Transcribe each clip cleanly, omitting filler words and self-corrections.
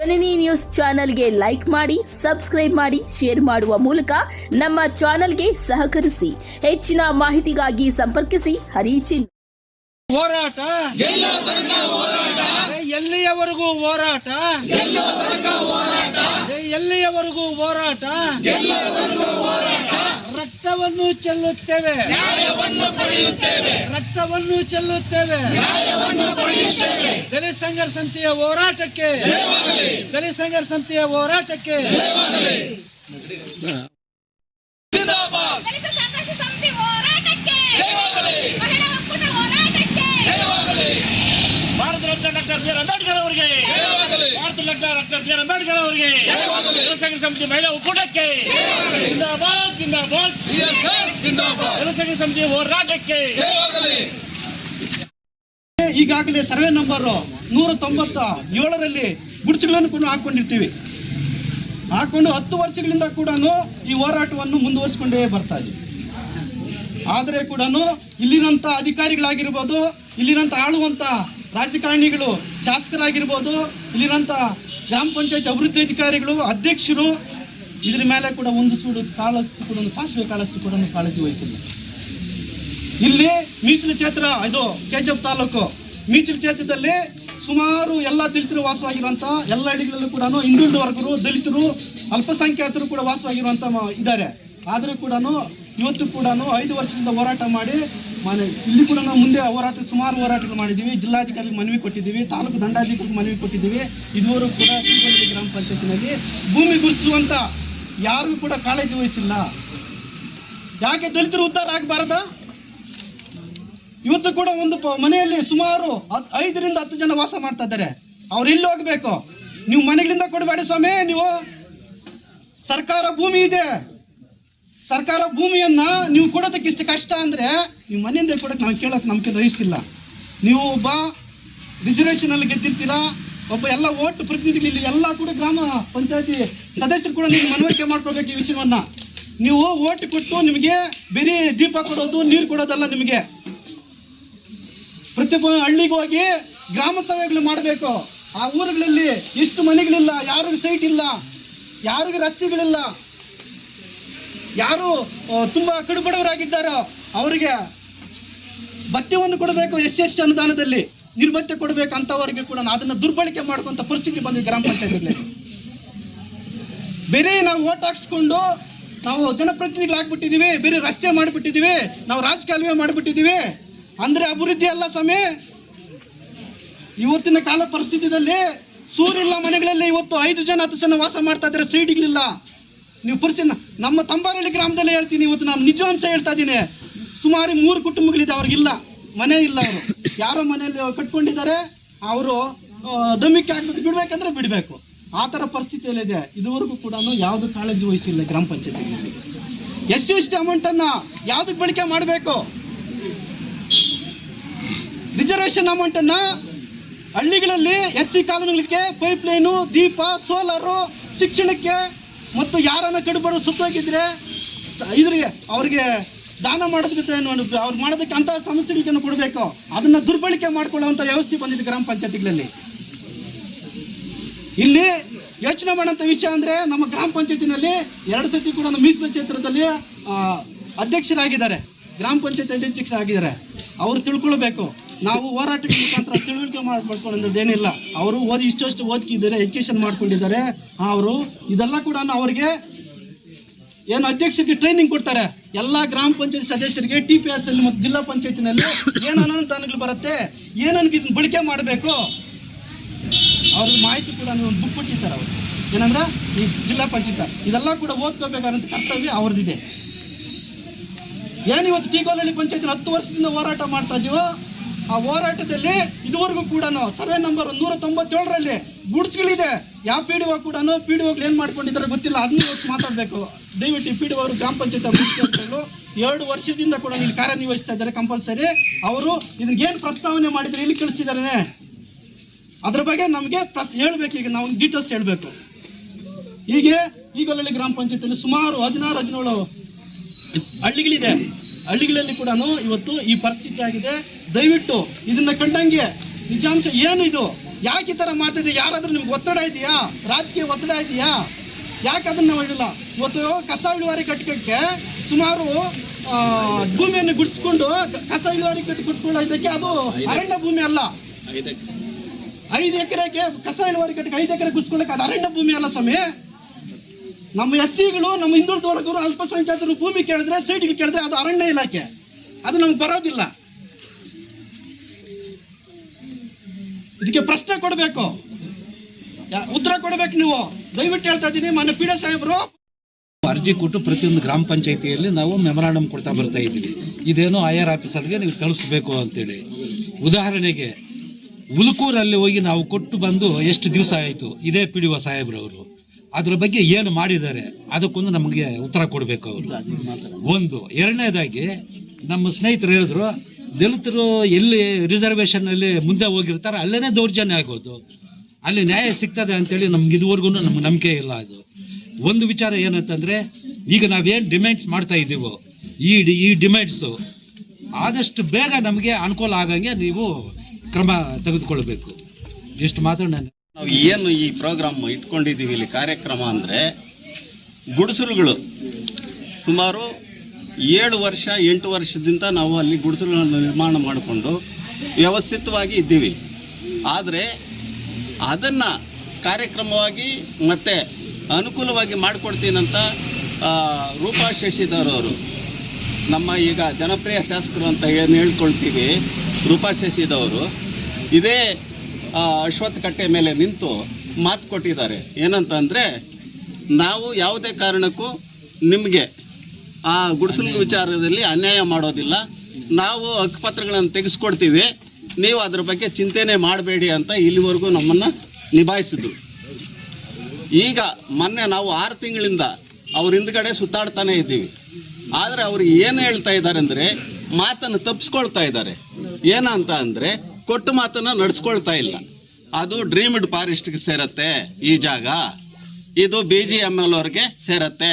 ಜನನಿ news ಚಾನೆಲ್ಗೆ like ಮಾಡಿ, subscribe ಮಾಡಿ, ಶೇರ್ ಮಾಡುವ ಮೂಲಕ ನಮ್ಮ ಚಾನೆಲ್ಗೆ ಸಹಕರಿಸಿ. ಹೆಚ್ಚಿನ ಮಾಹಿತಿಗಾಗಿ ಸಂಪರ್ಕಿಸಿ ಹರಿಚಿನ್. ಹೋರಾಟ ಎಲ್ಲಿಯವರೆಗೂ ಹೋರಾಟ, ಎಲ್ಲಿಯವರೆಗೂ ಹೋರಾಟ, ರಕ್ತವನ್ನು ಚೆಲ್ಲುತ್ತೇವೆ, ರಕ್ತವನ್ನು ಚೆಲ್ಲುತ್ತೇವೆ. ದಲಿತ ಸಂಘರ್ಷ ಸಮಿತಿಯ ಹೋರಾಟಕ್ಕೆ, ದಲಿತ ಸಂಘರ್ಷ ಸಮಿತಿಯ ಹೋರಾಟಕ್ಕೆ Bharat Ratna doctor B R Ambedkar ಅವರಿಗೆ, Bharat Ratna doctor B R Ambedkar ಅವರಿಗೆ, ದಲಿತ ಸಂಘರ್ಷ ಸಮಿತಿ ಮಹಿಳಾ ಒಕ್ಕೂಟಕ್ಕೆ ಜಿಂದಾಬಾದ್, ಜಿಂದಾಬಾದ್, ದಲಿತ ಸಂಘರ್ಷ ಸಮಿತಿ ಹೋರಾಟಕ್ಕೆ. ಈಗಾಗಲೇ ಸರ್ವೆ ನಂಬರ್ 197ರಲ್ಲಿ ಗುಡಿಸಗಳನ್ನು ಕೂಡ ಹಾಕೊಂಡಿರ್ತೀವಿ. ಹಾಕೊಂಡು 10 ವರ್ಷಗಳಿಂದ ಕೂಡ ಈ ಹೋರಾಟವನ್ನು ಮುಂದುವರಿಸಿಕೊಂಡೇ ಬರ್ತಾ ಇದೆ. ಆದರೆ ಕೂಡ ಇಲ್ಲಿರಂತ ಅಧಿಕಾರಿಗಳಾಗಿರ್ಬೋದು, ಇಲ್ಲಿರಂತ ಆಳುವಂತ ರಾಜಕಾರಣಿಗಳು, ಶಾಸಕರಾಗಿರ್ಬೋದು, ಇಲ್ಲಿರಂತ ಗ್ರಾಮ ಪಂಚಾಯತ್ ಅಭಿವೃದ್ಧಿ ಅಧಿಕಾರಿಗಳು, ಅಧ್ಯಕ್ಷರು ಇದ್ರ ಮೇಲೆ ಕೂಡ ಒಂದು ಸೂಡು ಕಾಳಜಿ ಕೂಡ, ಸಾಸಿವೆ ಕಾಳಜಿ ಕೂಡ ಕಾಳಜಿ ವಹಿಸಿಲ್ಲ. ಇಲ್ಲಿ ಮೀಸಲು ಕ್ಷೇತ್ರ, ಇದು ಕೆಜಿಎಫ್ ತಾಲೂಕು ಮೀಸಲು ಕ್ಷೇತ್ರದಲ್ಲಿ ಸುಮಾರು ಎಲ್ಲ ದಲಿತರು ವಾಸವಾಗಿರುವಂತ ಎಲ್ಲ ಹಳ್ಳಿಗಳಲ್ಲೂ ಕೂಡ ಹಿಂದುಳಿದ ವರ್ಗರು, ದಲಿತರು, ಅಲ್ಪಸಂಖ್ಯಾತರು ಕೂಡ ವಾಸವಾಗಿರುವಂತ ಇದ್ದಾರೆ. ಆದರೂ ಕೂಡ ಇವತ್ತು ಕೂಡ 5 ವರ್ಷದಿಂದ ಹೋರಾಟ ಮಾಡಿ ಇಲ್ಲಿ ಕೂಡ ನಾವು ಮುಂದೆ ಸುಮಾರು ಹೋರಾಟಗಳು ಮಾಡಿದ್ದೀವಿ. ಜಿಲ್ಲಾಧಿಕಾರಿಗೆ ಮನವಿ ಕೊಟ್ಟಿದ್ದೀವಿ, ತಾಲೂಕು ದಂಡಾಧಿಕಾರಿಗೆ ಮನವಿ ಕೊಟ್ಟಿದ್ದೀವಿ. ಇದುವರೆಗೂ ಕೂಡ ಗ್ರಾಮ ಪಂಚಾಯತಿನಲ್ಲಿ ಭೂಮಿ ಗುರುತಿಸುವಂತ ಯಾರಿಗೂ ಕೂಡ ಕಾಳಜಿ ವಹಿಸಿಲ್ಲ. ಯಾಕೆ ದಲಿತರು ಉದ್ಧಾರ ಆಗಬಾರದ? ಇವತ್ತು ಕೂಡ ಒಂದು ಮನೆಯಲ್ಲಿ ಸುಮಾರು 5 ರಿಂದ 10 ಜನ ವಾಸ ಮಾಡ್ತಾ ಇದ್ದಾರೆ. ಅವ್ರು ಎಲ್ಲಿ ಹೋಗ್ಬೇಕು? ನೀವು ಮನೆಗಳಿಂದ ಕೊಡಬೇಡಿ ಸ್ವಾಮಿ. ನೀವು ಸರ್ಕಾರ ಭೂಮಿ ಇದೆ, ಸರ್ಕಾರ ಭೂಮಿಯನ್ನ ನೀವು ಕೊಡೋದಕ್ಕೆ ಇಷ್ಟು ಕಷ್ಟ ಅಂದ್ರೆ ನೀವು ಮನೆಯಿಂದ ಕೊಡೋಕೆ ನಾವು ಕೇಳೋಕೆ ನಮ್ಗೆ ರೈಸಿಲ್ಲ. ನೀವು ಒಬ್ಬ ರಿಸರ್ವೇಷನ್ ಅಲ್ಲಿ ಗೆದ್ದಿರ್ತೀರಾ, ಒಬ್ಬ ಎಲ್ಲ ಓಟ್ ಪ್ರತಿನಿಧಿಗಳು ಇಲ್ಲಿ ಎಲ್ಲ ಕೂಡ ಗ್ರಾಮ ಪಂಚಾಯತಿ ಸದಸ್ಯರು ಕೂಡ ನೀವು ಮನವರಿಕೆ ಮಾಡ್ಕೊಳ್ಬೇಕು. ಈ ವಿಷಯವನ್ನ ನೀವು ಓಟ್ ಕೊಟ್ಟು ನಿಮಗೆ ಬೇರೆ ದೀಪ ಕೊಡೋದು, ನೀರು ಕೊಡೋದಲ್ಲ. ನಿಮಗೆ ಪ್ರತಿಯೊಬ್ಬ ಹಳ್ಳಿಗೆ ಹೋಗಿ ಗ್ರಾಮ ಸಭೆಗಳು ಮಾಡಬೇಕು. ಆ ಊರುಗಳಲ್ಲಿ ಎಷ್ಟು ಮನೆಗಳಿಲ್ಲ, ಯಾರಿಗೂ ಸೈಟ್ ಇಲ್ಲ, ಯಾರಿಗೂ ರಸ್ತೆಗಳಿಲ್ಲ, ಯಾರು ತುಂಬಾ ಕಡುಬಡವರಾಗಿದ್ದಾರೋ ಅವರಿಗೆ ಭತ್ಯವನ್ನು ಕೊಡಬೇಕು. ಎಸ್ ಅನುದಾನದಲ್ಲಿ ನಿರ್ಭತ್ಯ ಕೊಡಬೇಕು. ಅಂತವರಿಗೆ ಕೂಡ ಅದನ್ನ ದುರ್ಬಳಕೆ ಮಾಡ್ಕೊಂತ ಪರಿಸ್ಥಿತಿ ಬಂದಿದೆ ಗ್ರಾಮ ಪಂಚಾಯತಿಯಲ್ಲಿ. ಬೇರೆ ನಾವು ಓಟ್ ಹಾಕ್ಸ್ಕೊಂಡು ನಾವು ಜನಪ್ರತಿನಿಧಿಗಳಾಗ್ಬಿಟ್ಟಿದೀವಿ, ಬೇರೆ ರಸ್ತೆ ಮಾಡಿಬಿಟ್ಟಿದೀವಿ, ನಾವು ರಾಜಕಾಲುವೆ ಮಾಡಿಬಿಟ್ಟಿದೀವಿ ಅಂದ್ರೆ ಅಭಿವೃದ್ಧಿ ಅಲ್ಲ ಸ್ವಾಮಿ. ಇವತ್ತಿನ ಕಾಲ ಪರಿಸ್ಥಿತಿಯಲ್ಲಿ ಸೂರಿಲ್ಲ ಮನೆಗಳಲ್ಲಿ ಇವತ್ತು 5 ಜನ 10 ಜನ ವಾಸ ಮಾಡ್ತಾ ಇದ್ದಾರೆ, ಸೈಡ್ಗಳಿಲ್ಲ. ನೀವು ಪರಿಸ್ಥಿತಿ ನಮ್ಮ ತಂಬಾರಳ್ಳಿ ಗ್ರಾಮದಲ್ಲಿ ಹೇಳ್ತೀನಿ, ಇವತ್ತು ನಾನು ನಿಜಾಂಶ ಹೇಳ್ತಾ ಇದ್ದೀನಿ. ಸುಮಾರು 3 ಕುಟುಂಬಗಳಿದೆ, ಅವ್ರಿಗಿಲ್ಲ ಮನೆ ಇಲ್ಲ. ಅವರು ಯಾರೋ ಮನೆಯಲ್ಲಿ ಕಟ್ಕೊಂಡಿದ್ದಾರೆ, ಅವರು ದಮಿಕೆ ಹಾಕ್ಬೇಕು, ಬಿಡ್ಬೇಕಂದ್ರೆ ಬಿಡಬೇಕು. ಆ ಥರ ಪರಿಸ್ಥಿತಿಯಲ್ಲಿದೆ. ಇದುವರೆಗೂ ಕೂಡ ಯಾವುದು ಕಾಳಜಿ ವಹಿಸಿಲ್ಲ ಗ್ರಾಮ ಪಂಚಾಯತಿ. ಎಸ್ ಅಮೌಂಟನ್ನು ಯಾವುದಕ್ಕೆ ಬಳಕೆ ಮಾಡಬೇಕು? ರಿಸರ್ವೇಷನ್ ಅಮೌಂಟನ್ನು ಹಳ್ಳಿಗಳಲ್ಲಿ SC ಕಾಲೋನಿಗಳಿಗೆ ಪೈಪ್ ಲೈನು, ದೀಪ, ಸೋಲಾರು, ಶಿಕ್ಷಣಕ್ಕೆ ಮತ್ತು ಯಾರನ್ನ ಕಡುಬಡ ಸುತ್ತೋಗಿದ್ರೆ ಇದ್ರಿಗೆ ಅವ್ರಿಗೆ ದಾನ ಮಾಡೋದಕ್ಕೆ ಅವ್ರು ಮಾಡೋದಕ್ಕೆ ಅಂತಹ ಸಮಸ್ಯೆಗಳನ್ನು ಕೊಡಬೇಕು. ಅದನ್ನ ದುರ್ಬಳಕೆ ಮಾಡ್ಕೊಳ್ಳುವಂಥ ವ್ಯವಸ್ಥೆ ಬಂದಿದೆ ಗ್ರಾಮ ಪಂಚಾಯತಿಗಳಲ್ಲಿ. ಇಲ್ಲಿ ಯೋಚನೆ ಮಾಡೋಂಥ ವಿಷಯ ಅಂದ್ರೆ ನಮ್ಮ ಗ್ರಾಮ ಪಂಚಾಯತಿನಲ್ಲಿ 2 ಸತಿ ಕೂಡ ಮೀಸಲು ಕ್ಷೇತ್ರದಲ್ಲಿ ಅಧ್ಯಕ್ಷರಾಗಿದ್ದಾರೆ, ಗ್ರಾಮ ಪಂಚಾಯತ್ ಅಧ್ಯಕ್ಷರಾಗಿದ್ದಾರೆ. ಅವರು ತಿಳ್ಕೊಳ್ಬೇಕು. ನಾವು ಹೋರಾಟದ ಮುಖಾಂತರ ತಿಳುವಳಿಕೆ ಮಾಡ್ಕೊಳ್ಳೋದೇನಿಲ್ಲ. ಅವರು ಇಷ್ಟು ಓದ್ಕಿದ್ದಾರೆ, ಎಜುಕೇಶನ್ ಮಾಡ್ಕೊಂಡಿದ್ದಾರೆ. ಅವರು ಇದೆಲ್ಲ ಕೂಡ ಅವರಿಗೆ ಏನು ಅಧ್ಯಕ್ಷರಿಗೆ ಟ್ರೈನಿಂಗ್ ಕೊಡ್ತಾರೆ. ಎಲ್ಲ ಗ್ರಾಮ ಪಂಚಾಯತ್ ಸದಸ್ಯರಿಗೆ TPS ಅಲ್ಲಿ ಮತ್ತು ಜಿಲ್ಲಾ ಪಂಚಾಯತಿನಲ್ಲಿ ಏನು ಅನುದಾನಗಳು ಬರುತ್ತೆ, ಏನನ್ಗೆ ಇದನ್ನ ಬಳಕೆ ಮಾಡಬೇಕು ಅವ್ರಿಗೆ ಮಾಹಿತಿ ಕೂಡ ಒಂದು ಬುಕ್ ಕೊಟ್ಟಿರ್ತಾರೆ. ಅವರು ಏನಂದ್ರೆ ಈ ಜಿಲ್ಲಾ ಪಂಚಾಯತ್ ಇದೆಲ್ಲ ಕೂಡ ಓದ್ಕೋಬೇಕಾದಂಥ ಕರ್ತವ್ಯ ಅವ್ರದ್ದಿದೆ. ಏನಿವತ್ತು ಟಿಗೋಲಹಳ್ಳಿ ಪಂಚಾಯತ್ 10 ವರ್ಷದಿಂದ ಹೋರಾಟ ಮಾಡ್ತಾ ಇದೀವೋ, ಆ ಹೋರಾಟದಲ್ಲಿ ಇದುವರೆಗೂ ಕೂಡ ಸರ್ವೆ ನಂಬರ್ 197ರಲ್ಲಿ ಗುಡ್ಸ್ಗಳಿದೆ. ಯಾವ PDO ಕೂಡ PDOಗಳು ಏನು ಮಾಡ್ಕೊಂಡಿದ್ದಾರೆ ಗೊತ್ತಿಲ್ಲ. ಅದನ್ನ ಇವತ್ತು ಮಾತಾಡಬೇಕು. ದಯವಿಟ್ಟು PDO ಅವರು ಗ್ರಾಮ ಪಂಚಾಯತ್ ಅಭಿವೃದ್ಧಿಗಳು 2 ವರ್ಷದಿಂದ ಕೂಡ ಇಲ್ಲಿ ಕಾರ್ಯನಿರ್ವಹಿಸ್ತಾ ಇದ್ದಾರೆ. ಕಂಪಲ್ಸರಿ ಅವರು ಇದಕ್ಕೆ ಏನು ಪ್ರಸ್ತಾವನೆ ಮಾಡಿದರೆ ಇಲ್ಲಿ ಕಳಿಸಿದ್ದಾರೆ ಅದ್ರ ಬಗ್ಗೆ ನಮಗೆ ಹೇಳ್ಬೇಕು. ಈಗ ನಾವು ಡೀಟೇಲ್ಸ್ ಹೇಳಬೇಕು. ಹೀಗೆ ಈಗಲಲ್ಲಿ ಗ್ರಾಮ ಪಂಚಾಯತಿಯಲ್ಲಿ ಸುಮಾರು 16-17 ಹಳ್ಳಿಗಳಿದೆ. ಹಳ್ಳಿಗಳಲ್ಲಿ ಕೂಡ ಇವತ್ತು ಈ ಪರಿಸ್ಥಿತಿ ಆಗಿದೆ. ದಯವಿಟ್ಟು ಇದನ್ನ ಕಂಡಂಗೆ ನಿಜಾಂಶ ಏನು ಇದು ಯಾಕೆ ಈ ಥರ ಮಾಡ್ತಿದ್ದೀವಿ? ಯಾರಾದರೂ ನಿಮ್ಗೆ ಒತ್ತಡ ಇದೆಯಾ? ರಾಜಕೀಯ ಒತ್ತಡ ಇದೆಯಾ? ಯಾಕೆ ಅದನ್ನು ನಾವು ಇಡಲ್ಲ? ಇವತ್ತು ಕಸ ಇಳುವರಿ ಘಟಕಕ್ಕೆ ಸುಮಾರು ಭೂಮಿಯನ್ನು ಗುಡಿಸ್ಕೊಂಡು ಕಸ ಇಳುವರಿ ಕಟ್ಕೊಳ್ಳೋದಕ್ಕೆ ಅದು ಅರಣ್ಯ ಭೂಮಿ ಅಲ್ಲ. 5 ಎಕರೆಗೆ ಕಸ ಇಳುವರಿ ಘಟಕ 5 ಎಕರೆ ಗುಡಿಸ್ಕೊಳ್ಳೋಕೆ ಅದು ಅರಣ್ಯ ಭೂಮಿ ಅಲ್ಲ ಸ್ವಾಮಿ. ನಮ್ಮ ಎಸ್ಸಿಗಳು, ನಮ್ಮ ಹಿಂದುಳಿದ ವರ್ಗರು, ಅಲ್ಪಸಂಖ್ಯಾತರು ಭೂಮಿ ಕೇಳಿದ್ರೆ, ಸೈಟ್ಗೆ ಕೇಳಿದ್ರೆ ಅದು ಅರಣ್ಯ ಇಲಾಖೆ, ಅದು ನಮ್ಗೆ ಬರೋದಿಲ್ಲ. ಇದಕ್ಕೆ ಪ್ರಶ್ನೆ ಕೊಡಬೇಕು, ಉತ್ತರ ಕೊಡಬೇಕು. ನೀವು ದಯವಿಟ್ಟು ಹೇಳ್ತಾ ಇದ್ದೀನಿ, ಮಾನ್ಯ ಪಿ ಡಿ ಸಾಹೇಬರು ಅರ್ಜಿ ಕೊಟ್ಟು ಪ್ರತಿಯೊಂದು ಗ್ರಾಮ ಪಂಚಾಯಿತಿಯಲ್ಲಿ ನಾವು ಮೆಮೊರಾಂಡಮ್ ಕೊಡ್ತಾ ಬರ್ತಾ ಇದ್ದೀವಿ. ಇದೇನೋ IR ಆಫೀಸರ್ಗೆ ನೀವು ತಲುಪಿಸ್ಬೇಕು ಅಂತೇಳಿ. ಉದಾಹರಣೆಗೆ ಉಲ್ಕೂರಲ್ಲಿ ಹೋಗಿ ನಾವು ಕೊಟ್ಟು ಬಂದು ಎಷ್ಟು ದಿವಸ ಆಯಿತು, ಇದೇ PDO ಸಾಹೇಬ್ರವರು ಅದ್ರ ಬಗ್ಗೆ ಏನು ಮಾಡಿದ್ದಾರೆ ಅದಕ್ಕೊಂದು ನಮಗೆ ಉತ್ತರ ಕೊಡಬೇಕು ಅವರು. ಒಂದು. ಎರಡನೇದಾಗಿ ನಮ್ಮ ಸ್ನೇಹಿತರು ಹೇಳಿದ್ರು, ದಲಿತರು ಎಲ್ಲಿ ರಿಸರ್ವೇಷನ್ನಲ್ಲಿ ಮುಂದೆ ಹೋಗಿರ್ತಾರೆ ಅಲ್ಲೇ ದೌರ್ಜನ್ಯ ಆಗೋದು, ಅಲ್ಲಿ ನ್ಯಾಯ ಸಿಗ್ತದೆ ಅಂತೇಳಿ ನಮ್ಗೆ ಇದುವರೆಗೂ ನಮ್ಗೆ ನಂಬಿಕೆ ಇಲ್ಲ. ಅದು ಒಂದು ವಿಚಾರ ಏನಂತಂದರೆ, ಈಗ ನಾವೇನು ಡಿಮ್ಯಾಂಡ್ಸ್ ಮಾಡ್ತಾ ಇದ್ದೀವೋ ಈ ಡಿಮ್ಯಾಂಡ್ಸು ಆದಷ್ಟು ಬೇಗ ನಮಗೆ ಅನುಕೂಲ ಆಗಂಗೆ ನೀವು ಕ್ರಮ ತೆಗೆದುಕೊಳ್ಬೇಕು. ಇಷ್ಟು ಮಾತ್ರ ನಾನು. ನಾವು ಏನು ಈ ಪ್ರೋಗ್ರಾಮ್ ಇಟ್ಕೊಂಡಿದ್ದೀವಿ ಇಲ್ಲಿ ಕಾರ್ಯಕ್ರಮ ಅಂದರೆ, ಗುಡಿಸಲುಗಳು ಸುಮಾರು 7 ವರ್ಷ 8 ವರ್ಷದಿಂದ ನಾವು ಅಲ್ಲಿ ಗುಡಿಸಲುಗಳನ್ನು ನಿರ್ಮಾಣ ಮಾಡಿಕೊಂಡು ವ್ಯವಸ್ಥಿತವಾಗಿ ಇದ್ದೀವಿ. ಆದರೆ ಅದನ್ನು ಕಾರ್ಯಕ್ರಮವಾಗಿ ಮತ್ತು ಅನುಕೂಲವಾಗಿ ಮಾಡಿಕೊಡ್ತೀನಂತ ರೂಪಾ ಶಶಿಧರ್ ಅವರು, ನಮ್ಮ ಈಗ ಜನಪ್ರಿಯ ಶಾಸಕರು ಅಂತ ಏನು ಹೇಳ್ಕೊಳ್ತೀವಿ, ರೂಪಾ ಶಶಿಧರ್ ಇದೇ ಅಶ್ವತ್ಥ ಕಟ್ಟೆ ಮೇಲೆ ನಿಂತು ಮಾತು ಕೊಟ್ಟಿದ್ದಾರೆ. ಏನಂತಂದರೆ, ನಾವು ಯಾವುದೇ ಕಾರಣಕ್ಕೂ ನಿಮಗೆ ಆ ಗುಡಿಸಲು ವಿಚಾರದಲ್ಲಿ ಅನ್ಯಾಯ ಮಾಡೋದಿಲ್ಲ, ನಾವು ಹಕ್ಕುಪತ್ರಗಳನ್ನು ತೆಗೆಸ್ಕೊಡ್ತೀವಿ, ನೀವು ಅದ್ರ ಬಗ್ಗೆ ಚಿಂತೆನೇ ಮಾಡಬೇಡಿ ಅಂತ ಇಲ್ಲಿವರೆಗೂ ನಮ್ಮನ್ನು ನಿಭಾಯಿಸಿದ್ರು. ಈಗ ಮೊನ್ನೆ ನಾವು 6 ತಿಂಗಳಿಂದ ಅವ್ರ ಹಿಂದ್ಗಡೆ ಸುತ್ತಾಡ್ತಾನೆ ಇದ್ದೀವಿ. ಆದರೆ ಅವರು ಏನು ಹೇಳ್ತಾ ಇದ್ದಾರೆ ಅಂದರೆ, ಮಾತನ್ನು ತಪ್ಪಿಸ್ಕೊಳ್ತಾ ಇದ್ದಾರೆ. ಏನಂತ ಅಂದರೆ, ಕೊಟ್ಟು ಮಾತನ್ನು ನಡೆಸ್ಕೊಳ್ತಾ ಇಲ್ಲ. ಅದು ಡ್ರೀಮ್ಡ್ ಫಾರೆಸ್ಟ್ಗೆ ಸೇರತ್ತೆ ಈ ಜಾಗ, ಇದು BGML ಅವ್ರಿಗೆ ಸೇರತ್ತೆ,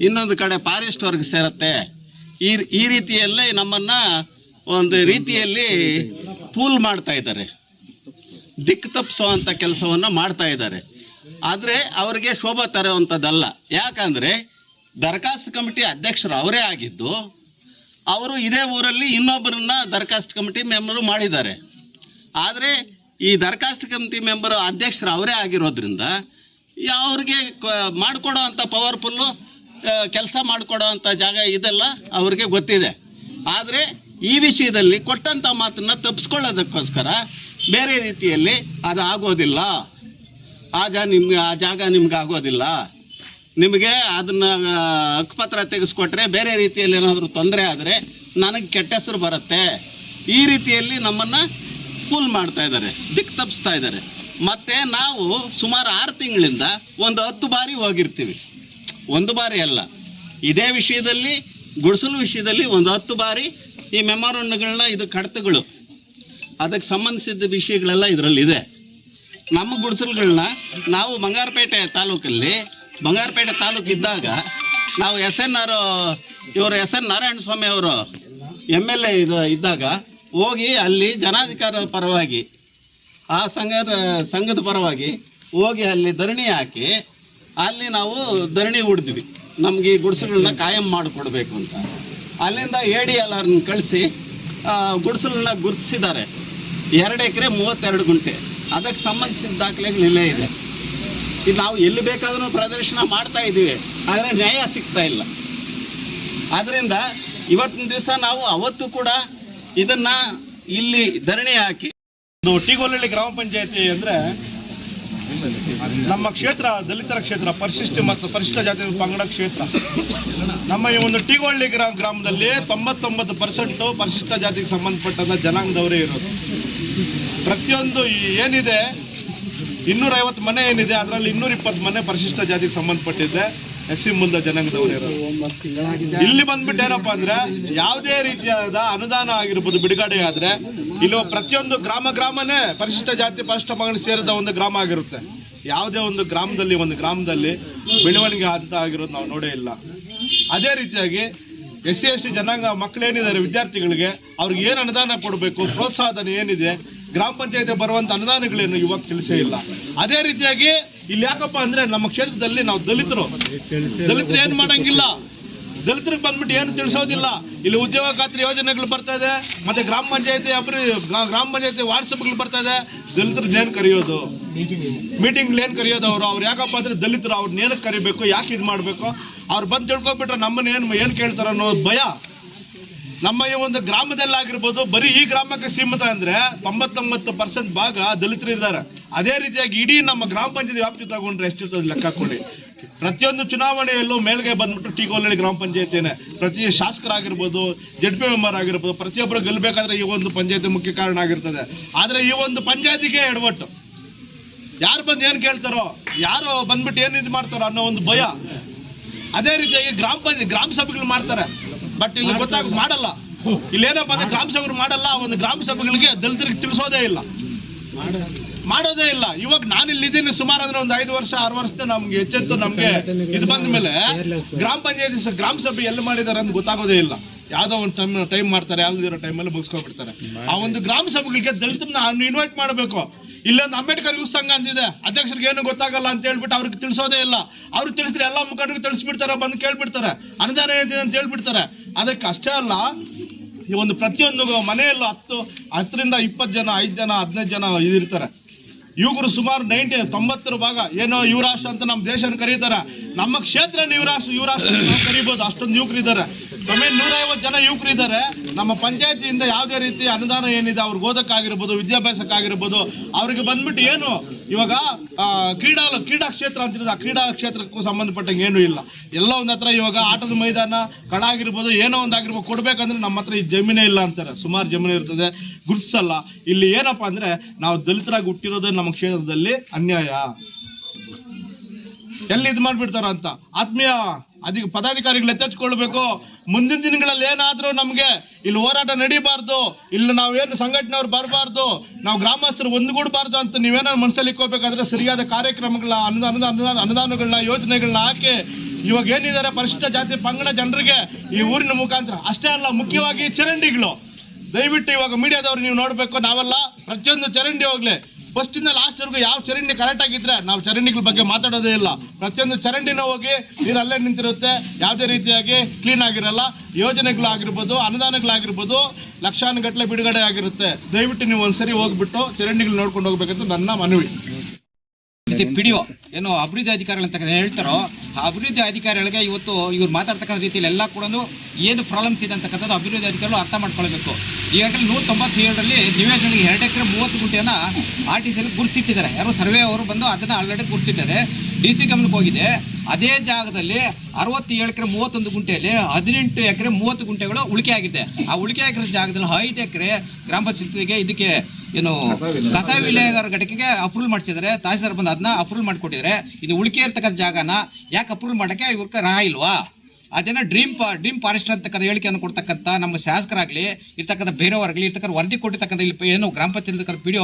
ಇನ್ನೊಂದು ಕಡೆ ಫಾರೆಸ್ಟ್ ಅವ್ರಿಗೆ ಸೇರತ್ತೆ. ಈ ರೀತಿಯಲ್ಲೇ ನಮ್ಮನ್ನು ಒಂದು ರೀತಿಯಲ್ಲಿ ಪೂಲ್ ಮಾಡ್ತಾ ಇದ್ದಾರೆ, ದಿಕ್ಕು ತಪ್ಪಿಸುವಂಥ ಕೆಲಸವನ್ನು ಮಾಡ್ತಾ ಇದ್ದಾರೆ. ಆದರೆ ಅವರಿಗೆ ಶೋಭೆ ತರುವಂಥದ್ದಲ್ಲ. ಯಾಕಂದರೆ ದರಖಾಸ್ತು ಕಮಿಟಿ ಅಧ್ಯಕ್ಷರು ಅವರೇ ಆಗಿದ್ದು, ಅವರು ಇದೇ ಊರಲ್ಲಿ ಇನ್ನೊಬ್ಬರನ್ನ ದರಖಾಸ್ತು ಕಮಿಟಿ ಮೆಂಬರು ಮಾಡಿದ್ದಾರೆ. ಆದರೆ ಈ ದರಖಾಸ್ತು ಕಮಿಟಿ ಮೆಂಬರು ಅಧ್ಯಕ್ಷರು ಅವರೇ ಆಗಿರೋದ್ರಿಂದ ಅವ್ರಿಗೆ ಮಾಡಿಕೊಡೋ ಅಂಥ ಪವರ್ಫುಲ್ಲು ಕೆಲಸ ಮಾಡಿಕೊಡೋ ಅಂಥ ಜಾಗ ಇದೆಲ್ಲ ಅವ್ರಿಗೆ ಗೊತ್ತಿದೆ. ಆದರೆ ಈ ವಿಷಯದಲ್ಲಿ ಕೊಟ್ಟಂಥ ಮಾತನ್ನು ತಪ್ಪಿಸ್ಕೊಳ್ಳೋದಕ್ಕೋಸ್ಕರ ಬೇರೆ ರೀತಿಯಲ್ಲಿ ಅದು ಆಗೋದಿಲ್ಲ, ಆ ಜಾಗ ನಿಮ್ಗೆ ಆಗೋದಿಲ್ಲ, ನಿಮಗೆ ಅದನ್ನು ಹಕ್ಕುಪತ್ರ ತೆಗೆಸ್ಕೊಟ್ರೆ ಬೇರೆ ರೀತಿಯಲ್ಲಿ ಏನಾದರೂ ತೊಂದರೆ ಆದರೆ ನನಗೆ ಕೆಟ್ಟ ಹೆಸರು ಬರುತ್ತೆ, ಈ ರೀತಿಯಲ್ಲಿ ನಮ್ಮನ್ನು ಕೂಲ್ ಮಾಡ್ತಾ ಇದ್ದಾರೆ, ದಿಕ್ಕು ತಪ್ಪಿಸ್ತಾ ಇದ್ದಾರೆ. ಮತ್ತು ನಾವು ಸುಮಾರು 6 ತಿಂಗಳಿಂದ ಒಂದು 10 ಬಾರಿ ಹೋಗಿರ್ತೀವಿ, ಒಂದು ಬಾರಿ ಅಲ್ಲ. ಇದೇ ವಿಷಯದಲ್ಲಿ, ಗುಡಿಸಲು ವಿಷಯದಲ್ಲಿ ಒಂದು 10 ಬಾರಿ ಈ ಮೆಮೊರಾಂಡಗಳನ್ನ, ಇದು ಕಡತಗಳು, ಅದಕ್ಕೆ ಸಂಬಂಧಿಸಿದ ವಿಷಯಗಳೆಲ್ಲ ಇದರಲ್ಲಿದೆ. ನಮ್ಮ ಗುಡಿಸಲುಗಳನ್ನ ನಾವು ಬಂಗಾರಪೇಟೆ ತಾಲೂಕು ಇದ್ದಾಗ ನಾವು ಇವರು SN ನಾರಾಯಣ ಸ್ವಾಮಿ ಅವರು MLA ಇದ್ದಾಗ ಹೋಗಿ ಅಲ್ಲಿ ಜನಾಧಿಕಾರ ಪರವಾಗಿ, ಆ ಸಂಘದ ಪರವಾಗಿ ಹೋಗಿ ಅಲ್ಲಿ ಧರಣಿ ಹಾಕಿ ಅಲ್ಲಿ ನಾವು ಧರಣಿ ಹೂಡಿದ್ವಿ, ನಮಗೆ ಈ ಗುಡಿಸಲನ್ನ ಕಾಯಂ ಮಾಡಿಕೊಡ್ಬೇಕು ಅಂತ. ಅಲ್ಲಿಂದ ADLR ಕಳಿಸಿ ಗುಡಿಸಲನ್ನ ಗುರುತಿಸಿದ್ದಾರೆ. 2 ಎಕರೆ 32 ಗುಂಟೆ, ಅದಕ್ಕೆ ಸಂಬಂಧಿಸಿದ ದಾಖಲೆಗಳು ಇಲ್ಲೇ ಇದೆ. ಇದು ನಾವು ಎಲ್ಲಿ ಬೇಕಾದರೂ ಪ್ರದರ್ಶನ ಮಾಡ್ತಾ ಇದ್ದೀವಿ, ಆದರೆ ನ್ಯಾಯ ಸಿಗ್ತಾ ಇಲ್ಲ. ಆದ್ದರಿಂದ ಇವತ್ತಿನ ದಿವಸ ನಾವು ಅವತ್ತು ಕೂಡ ಇದನ್ನು ಇಲ್ಲಿ ಧರಣಿ ಹಾಕಿ. ಟೀಗೊಲ್ಲಹಳ್ಳಿ ಗ್ರಾಮ ಪಂಚಾಯತಿ ಅಂದರೆ ನಮ್ಮ ಕ್ಷೇತ್ರ ದಲಿತರ ಕ್ಷೇತ್ರ, ಪರಿಶಿಷ್ಟ ಮತ್ತು ಪರಿಶಿಷ್ಟ ಜಾತಿ ಪಂಗಡ ಕ್ಷೇತ್ರ. ನಮ್ಮ ಈ ಒಂದು ಟೀಗೊಲ್ಲಹಳ್ಳಿ ಗ್ರಾಮದಲ್ಲಿ 99% ಪರಿಶಿಷ್ಟ ಜಾತಿಗೆ ಸಂಬಂಧಪಟ್ಟಂಥ ಜನಾಂಗದವರೇ ಇರೋದು. ಪ್ರತಿಯೊಂದು ಏನಿದೆ 250 ಮನೆ ಏನಿದೆ, ಅದರಲ್ಲಿ 220 ಮನೆ ಪರಿಶಿಷ್ಟ ಜಾತಿಗೆ ಸಂಬಂಧಪಟ್ಟಿದ್ದೆ, SC ಮೂಲದ ಜನಾಂಗದವರು ಇರೋದು. ಇಲ್ಲಿ ಬಂದ್ಬಿಟ್ಟು ಏನಪ್ಪ ಅಂದ್ರೆ, ಯಾವುದೇ ರೀತಿಯಾದ ಅನುದಾನ ಆಗಿರ್ಬೋದು ಬಿಡುಗಡೆ ಆದ್ರೆ ಇಲ್ಲಿ ಪ್ರತಿಯೊಂದು ಗ್ರಾಮನೇ ಪರಿಶಿಷ್ಟ ಜಾತಿ ಪರಿಶಿಷ್ಟ ಪಂಗಡ ಸೇರಿದ ಒಂದು ಗ್ರಾಮ ಆಗಿರುತ್ತೆ. ಯಾವುದೇ ಒಂದು ಗ್ರಾಮದಲ್ಲಿ ಬೆಳವಣಿಗೆ ಅಂತ ಆಗಿರೋದು ನಾವು ನೋಡೇ ಇಲ್ಲ. ಅದೇ ರೀತಿಯಾಗಿ SC ST ಜನಾಂಗ ಮಕ್ಕಳೇನಿದ್ದಾರೆ, ವಿದ್ಯಾರ್ಥಿಗಳಿಗೆ ಅವ್ರಿಗೆ ಏನು ಅನುದಾನ ಕೊಡಬೇಕು, ಪ್ರೋತ್ಸಾಹಧನ ಏನಿದೆ ಗ್ರಾಮ ಪಂಚಾಯತಿ ಬರುವಂಥ ಅನುದಾನಗಳೇನು ಇವಾಗ ತಿಳಿಸೇ ಇಲ್ಲ. ಅದೇ ರೀತಿಯಾಗಿ ಇಲ್ಲಿ ಯಾಕಪ್ಪ ಅಂದರೆ ನಮ್ಮ ಕ್ಷೇತ್ರದಲ್ಲಿ ನಾವು ದಲಿತರು ಏನು ಮಾಡಂಗಿಲ್ಲ, ದಲಿತರಿಗೆ ಬಂದ್ಬಿಟ್ಟು ಏನು ತಿಳಿಸೋದಿಲ್ಲ. ಇಲ್ಲಿ ಉದ್ಯೋಗ ಖಾತ್ರಿ ಯೋಜನೆಗಳು ಬರ್ತಾ ಇದೆ, ಮತ್ತೆ ಗ್ರಾಮ ಪಂಚಾಯತಿ ವಾಟ್ಸಪ್ಗಳು ಬರ್ತಾ ಇದೆ. ದಲಿತರಿಗೆ ಏನು ಕರೆಯೋದು, ಮೀಟಿಂಗ್ ಏನು ಕರೆಯೋದು? ಅವ್ರು ಯಾಕಪ್ಪ ಅಂದರೆ ದಲಿತರು ಅವ್ರನ್ನ ಏನಕ್ಕೆ ಕರಿಬೇಕು, ಯಾಕೆ ಇದು ಮಾಡಬೇಕು? ಅವ್ರು ಬಂದು ತಿಳ್ಕೊಬಿಟ್ರೆ ನಮ್ಮನ್ನ ಏನು ಕೇಳ್ತಾರೆ ಅನ್ನೋ ಭಯ. ನಮ್ಮ ಈ ಒಂದು ಗ್ರಾಮದಲ್ಲಾಗಿರ್ಬೋದು, ಬರೀ ಈ ಗ್ರಾಮಕ್ಕೆ ಸೀಮಿತ ಅಂದರೆ 99% ಭಾಗ ದಲಿತರು ಇದ್ದಾರೆ. ಅದೇ ರೀತಿಯಾಗಿ ಇಡೀ ನಮ್ಮ ಗ್ರಾಮ ಪಂಚಾಯತಿ ವ್ಯಾಪ್ತಿ ತಗೊಂಡ್ರೆ ಎಷ್ಟಿರ್ತದೆ ಲೆಕ್ಕ ಕೊಡಿ. ಪ್ರತಿಯೊಂದು ಚುನಾವಣೆಯಲ್ಲೂ ಮೇಲ್ಗೆ ಬಂದ್ಬಿಟ್ಟು ಟಿಗೋಲಹಳ್ಳಿ ಗ್ರಾಮ ಪಂಚಾಯತಿನೇ ಪ್ರತಿ ಶಾಸಕರಾಗಿರ್ಬೋದು, ZP ಮೆಂಬರ್ ಆಗಿರ್ಬೋದು, ಪ್ರತಿಯೊಬ್ಬರು ಗೆಲ್ಲಬೇಕಾದ್ರೆ ಈ ಒಂದು ಪಂಚಾಯತಿ ಮುಖ್ಯ ಕಾರಣ ಆಗಿರ್ತದೆ. ಆದರೆ ಈ ಒಂದು ಪಂಚಾಯತಿಗೆ ಎಡವಟ್ಟು. ಯಾರು ಬಂದು ಏನು ಕೇಳ್ತಾರೋ, ಯಾರು ಬಂದ್ಬಿಟ್ಟು ಏನು ಇದು ಮಾಡ್ತಾರೋ ಅನ್ನೋ ಒಂದು ಭಯ. ಅದೇ ರೀತಿಯಾಗಿ ಗ್ರಾಮ ಸಭೆಗಳು ಮಾಡ್ತಾರೆ, ಬಟ್ ಇಲ್ಲಿ ಮಾಡಲ್ಲ. ಇಲ್ಲೇನಪ್ಪ ಅಂದ್ರೆ ಗ್ರಾಮ ಸಭೆಗಳು ಮಾಡಲ್ಲ. ಒಂದು ಗ್ರಾಮ ಸಭೆಗಳಿಗೆ ದಲಿತರಿಗೆ ತಿಳಿಸೋದೇ ಇಲ್ಲ, ಮಾಡೋದೇ ಇಲ್ಲ. ಇವಾಗ ನಾನು ಇಲ್ಲಿದ್ದೀನಿ ಸುಮಾರು ಅಂದ್ರೆ ಒಂದು 5 ವರ್ಷ 6 ವರ್ಷದ ನಮ್ಗೆ ಎಚ್ಚೆತ್ತು ನಮ್ಗೆ ಇದು ಬಂದ ಮೇಲೆ ಗ್ರಾಮ ಪಂಚಾಯತಿ ಗ್ರಾಮ ಸಭೆ ಎಲ್ಲಿ ಮಾಡಿದ್ದಾರೆ ಅಂತ ಗೊತ್ತಾಗೋದೇ ಇಲ್ಲ. ಯಾವ್ದೋ ಒಂದು ಟೈಮ್ ಮಾಡ್ತಾರೆ, ಯಾವ್ದಿರೋ ಟೈಮಲ್ಲಿ ಮುಗಿಸ್ಕೊಬಿಡ್ತಾರೆ. ಆ ಒಂದು ಗ್ರಾಮ ಸಭೆಗಳಿಗೆ ದಲಿತರನ್ನ ಇನ್ವೈಟ್ ಮಾಡಬೇಕು. ಇಲ್ಲೊಂದು ಅಂಬೇಡ್ಕರ್ ಯುವ ಸಂಘ ಅಂತಿದೆ, ಅಧ್ಯಕ್ಷರಿಗೆ ಏನು ಗೊತ್ತಾಗಲ್ಲ ಅಂತ ಹೇಳ್ಬಿಟ್ಟು ಅವ್ರಿಗೆ ತಿಳಿಸೋದೇ ಇಲ್ಲ. ಅವ್ರಿಗೆ ತಿಳಿಸಿದ್ರೆ ಎಲ್ಲ ಮುಖಂಡರಿಗೆ ತಿಳಿಸ್ಬಿಡ್ತಾರೆ, ಬಂದು ಕೇಳ್ಬಿಡ್ತಾರೆ, ಅನುದಾನ ಏನಿದೆ ಅಂತ ಹೇಳ್ಬಿಡ್ತಾರೆ. ಅದಕ್ಕೆ ಅಷ್ಟೇ ಅಲ್ಲ, ಈ ಒಂದು ಪ್ರತಿಯೊಂದು ಮನೆಯಲ್ಲೂ 10ರಿಂದ 20 ಜನ, 5 ಜನ, 15 ಜನ ಇದಿರ್ತಾರೆ. ಯುವಕರು ಸುಮಾರು 90 ಭಾಗ ಏನೋ ಯುವರಾಷ್ಟ್ರ ಅಂತ ನಮ್ಮ ದೇಶನ ಕರೀತಾರೆ. ನಮ್ಮ ಕ್ಷೇತ್ರ ಯುವರಾಷ್ಟ್ರ ಕರೀಬೋದು, ಅಷ್ಟೊಂದು ಯುವಕರು ಇದ್ದಾರೆ. 150 ಜನ ಯುವಕರು ಇದ್ದಾರೆ. ನಮ್ಮ ಪಂಚಾಯತಿಯಿಂದ ಯಾವುದೇ ರೀತಿ ಅನುದಾನ ಏನಿದೆ ಅವ್ರಿಗೆ ಓದಕ್ಕಾಗಿರ್ಬೋದು, ವಿದ್ಯಾಭ್ಯಾಸಕ್ಕಾಗಿರ್ಬೋದು, ಅವ್ರಿಗೆ ಬಂದ್ಬಿಟ್ಟು ಏನು ಇವಾಗ ಕ್ರೀಡಾ ಕ್ಷೇತ್ರ ಅಂತಿರೋದು, ಆ ಕ್ರೀಡಾ ಕ್ಷೇತ್ರಕ್ಕೂ ಸಂಬಂಧಪಟ್ಟಂಗೆ ಏನೂ ಇಲ್ಲ. ಎಲ್ಲ ಒಂದು ಹತ್ರ ಇವಾಗ ಆಟದ ಮೈದಾನ, ಕಳ ಆಗಿರ್ಬೋದು, ಏನೋ ಒಂದಾಗಿರ್ಬೋದು ಕೊಡ್ಬೇಕಂದ್ರೆ ನಮ್ಮ ಹತ್ರ ಈ ಜಮೀನೇ ಇಲ್ಲ ಅಂತಾರೆ. ಸುಮಾರು ಜಮೀನು ಇರ್ತದೆ, ಗುರುತಿಸಲ್ಲ. ಇಲ್ಲಿ ಏನಪ್ಪಾ ಅಂದ್ರೆ ನಾವು ದಲಿತರಾಗಿ ಹುಟ್ಟಿರೋದೇ ನಮ್ಮ ಕ್ಷೇತ್ರದಲ್ಲಿ ಅನ್ಯಾಯ. ಎಲ್ಲಿ ಇದು ಮಾಡ್ಬಿಡ್ತಾರ ಅಂತ ಆತ್ಮೀಯ ಪದಾಧಿಕಾರಿಗಳು ಎಚ್ಚೆತ್ಕೊಳ್ಬೇಕು. ಮುಂದಿನ ದಿನಗಳಲ್ಲಿ ಏನಾದರೂ ನಮಗೆ ಇಲ್ಲಿ ಹೋರಾಟ ನಡೀಬಾರ್ದು, ಇಲ್ಲಿ ನಾವೇನು ಸಂಘಟನೆಯವ್ರು ಬರಬಾರ್ದು, ನಾವು ಗ್ರಾಮಸ್ಥರು ಒಂದುಗೂಡಬಾರ್ದು ಅಂತ ನೀವೇನಾದ್ರು ಮನಸ್ಸಲ್ಲಿ ಇಕ್ಕೋಬೇಕಾದ್ರೆ ಸರಿಯಾದ ಕಾರ್ಯಕ್ರಮಗಳ ಅನುದಾನಗಳನ್ನ ಯೋಜನೆಗಳನ್ನ ಹಾಕಿ ಇವಾಗ ಏನಿದ್ದಾರೆ ಪರಿಶಿಷ್ಟ ಜಾತಿ ಪಂಗಡ ಜನರಿಗೆ ಈ ಊರಿನ ಮುಖಾಂತರ ಅಷ್ಟೇ ಅಲ್ಲ, ಮುಖ್ಯವಾಗಿ ಚರಂಡಿಗಳು ದಯವಿಟ್ಟು ಇವಾಗ ಮೀಡಿಯಾದವ್ರು ನೀವು ನೋಡಬೇಕು. ನಾವೆಲ್ಲ ಪ್ರತಿಯೊಂದು ಚರಂಡಿ ಹೋಗ್ಲಿ ಫಸ್ಟಿಂದ ಲಾಸ್ಟ್ವರೆಗೂ ಯಾವ ಚರಂಡಿ ಕರೆಕ್ಟ್ ಆಗಿದ್ರೆ ನಾವು ಚರಂಡಿಗಳ ಬಗ್ಗೆ ಮಾತಾಡೋದೇ ಇಲ್ಲ. ಪ್ರತಿಯೊಂದು ಚರಂಡಿನ ಹೋಗಿ ನೀರು ಅಲ್ಲೇ ನಿಂತಿರುತ್ತೆ, ಯಾವುದೇ ರೀತಿಯಾಗಿ ಕ್ಲೀನ್ ಆಗಿರಲ್ಲ. ಯೋಜನೆಗಳಾಗಿರ್ಬೋದು, ಅನುದಾನಗಳಾಗಿರ್ಬೋದು ಲಕ್ಷಾನುಗಟ್ಟಲೆ ಬಿಡುಗಡೆ ಆಗಿರುತ್ತೆ. ದಯವಿಟ್ಟು ನೀವು ಒಂದ್ಸರಿ ಹೋಗ್ಬಿಟ್ಟು ಚರಂಡಿಗಳು ನೋಡ್ಕೊಂಡು ಹೋಗ್ಬೇಕಂತ ನನ್ನ ಮನವಿ. ಪಿಡಿಒ ಏನು ಅಭಿವೃದ್ಧಿ ಅಧಿಕಾರಿಗಳು ಅಂತ ಹೇಳ್ತಾರೋ, ಆ ಅಭಿವೃದ್ಧಿ ಅಧಿಕಾರಿಗಳಿಗೆ ಇವತ್ತು ಇವ್ರು ಮಾತಾಡ್ತಕ್ಕಂಥ ರೀತಿಯಲ್ಲಿ ಎಲ್ಲ ಕೂಡ ಏನು ಪ್ರಾಬ್ಲಮ್ಸ್ ಇದೆ ಅಂತಕ್ಕಂಥದ್ದು ಅಭಿವೃದ್ಧಿ ಅಧಿಕಾರಿಗಳು ಅರ್ಥ ಮಾಡ್ಕೊಳ್ಬೇಕು. ಈಗಾಗಲೇ 197ರಲ್ಲಿ ನಿವೇಶನಗಳಿಗೆ 2 ಎಕರೆ 30 ಗುಂಟೆಯನ್ನು RTCಯಲ್ಲಿ ಗುರುತಿಸಿಟ್ಟಿದ್ದಾರೆ. ಯಾರು ಸರ್ವೆ ಅವರು ಬಂದು ಅದನ್ನು ಆಲ್ರೆಡಿ ಗುರುತಿಸಿದ್ದಾರೆ. DC ಗಮನಕ್ಕೆ ಹೋಗಿದೆ. ಅದೇ ಜಾಗದಲ್ಲಿ 67 ಎಕರೆ 31 ಗುಂಟೆಯಲ್ಲಿ 18 ಎಕರೆ 30 ಗುಂಟೆಗಳು ಉಳಿಕೆ ಆಗಿದೆ. ಆ ಉಳಿಕೆ ಆಗಿರೋ ಜಾಗದಲ್ಲಿ 5 ಎಕರೆ ಗ್ರಾಮ ಪಂಚಾಯತಿಗೆ ಇದಕ್ಕೆ ಏನು ಕಸ ವಿಲೇವಾರಿ ಘಟಕಕ್ಕೆ ಅಪ್ರೂವಲ್ ಮಾಡಿಸಿದ್ದಾರೆ. ತಹಸೀಲ್ದಾರ್ ಬಂದು ಅದನ್ನ ಅಪ್ರೂವಲ್ ಮಾಡಿಕೊಟ್ಟಿದ್ದಾರೆ. ಇದು ಉಳಿಕೆ ಇರ್ತಕ್ಕಂಥ ಜಾಗನ ಯಾಕೆ ಅಪ್ರೂವಲ್ ಮಾಡೋಕ್ಕೆ ಇವ್ರಿಗೆ ರಾಹ ಇಲ್ವಾ? ಅದೇನೋ ಡ್ರೀಮ್ ಫಾರೆಸ್ಟ್ ಅಂತಕ್ಕಂಥ ಹೇಳಿಕೆಯನ್ನು ಕೊಡ್ತಕ್ಕಂಥ ನಮ್ಮ ಶಾಸಕರಾಗಲಿ ಇರ್ತಕ್ಕಂಥ ಬೇರೆಯವರಾಗಲಿ ಇರ್ತಕ್ಕಂಥ ವರದಿ ಕೊಟ್ಟಿರ್ತಕ್ಕಂಥ ಇಲ್ಲಿ ಏನು ಗ್ರಾಮ ಪಂಚಾಯತ್ PDO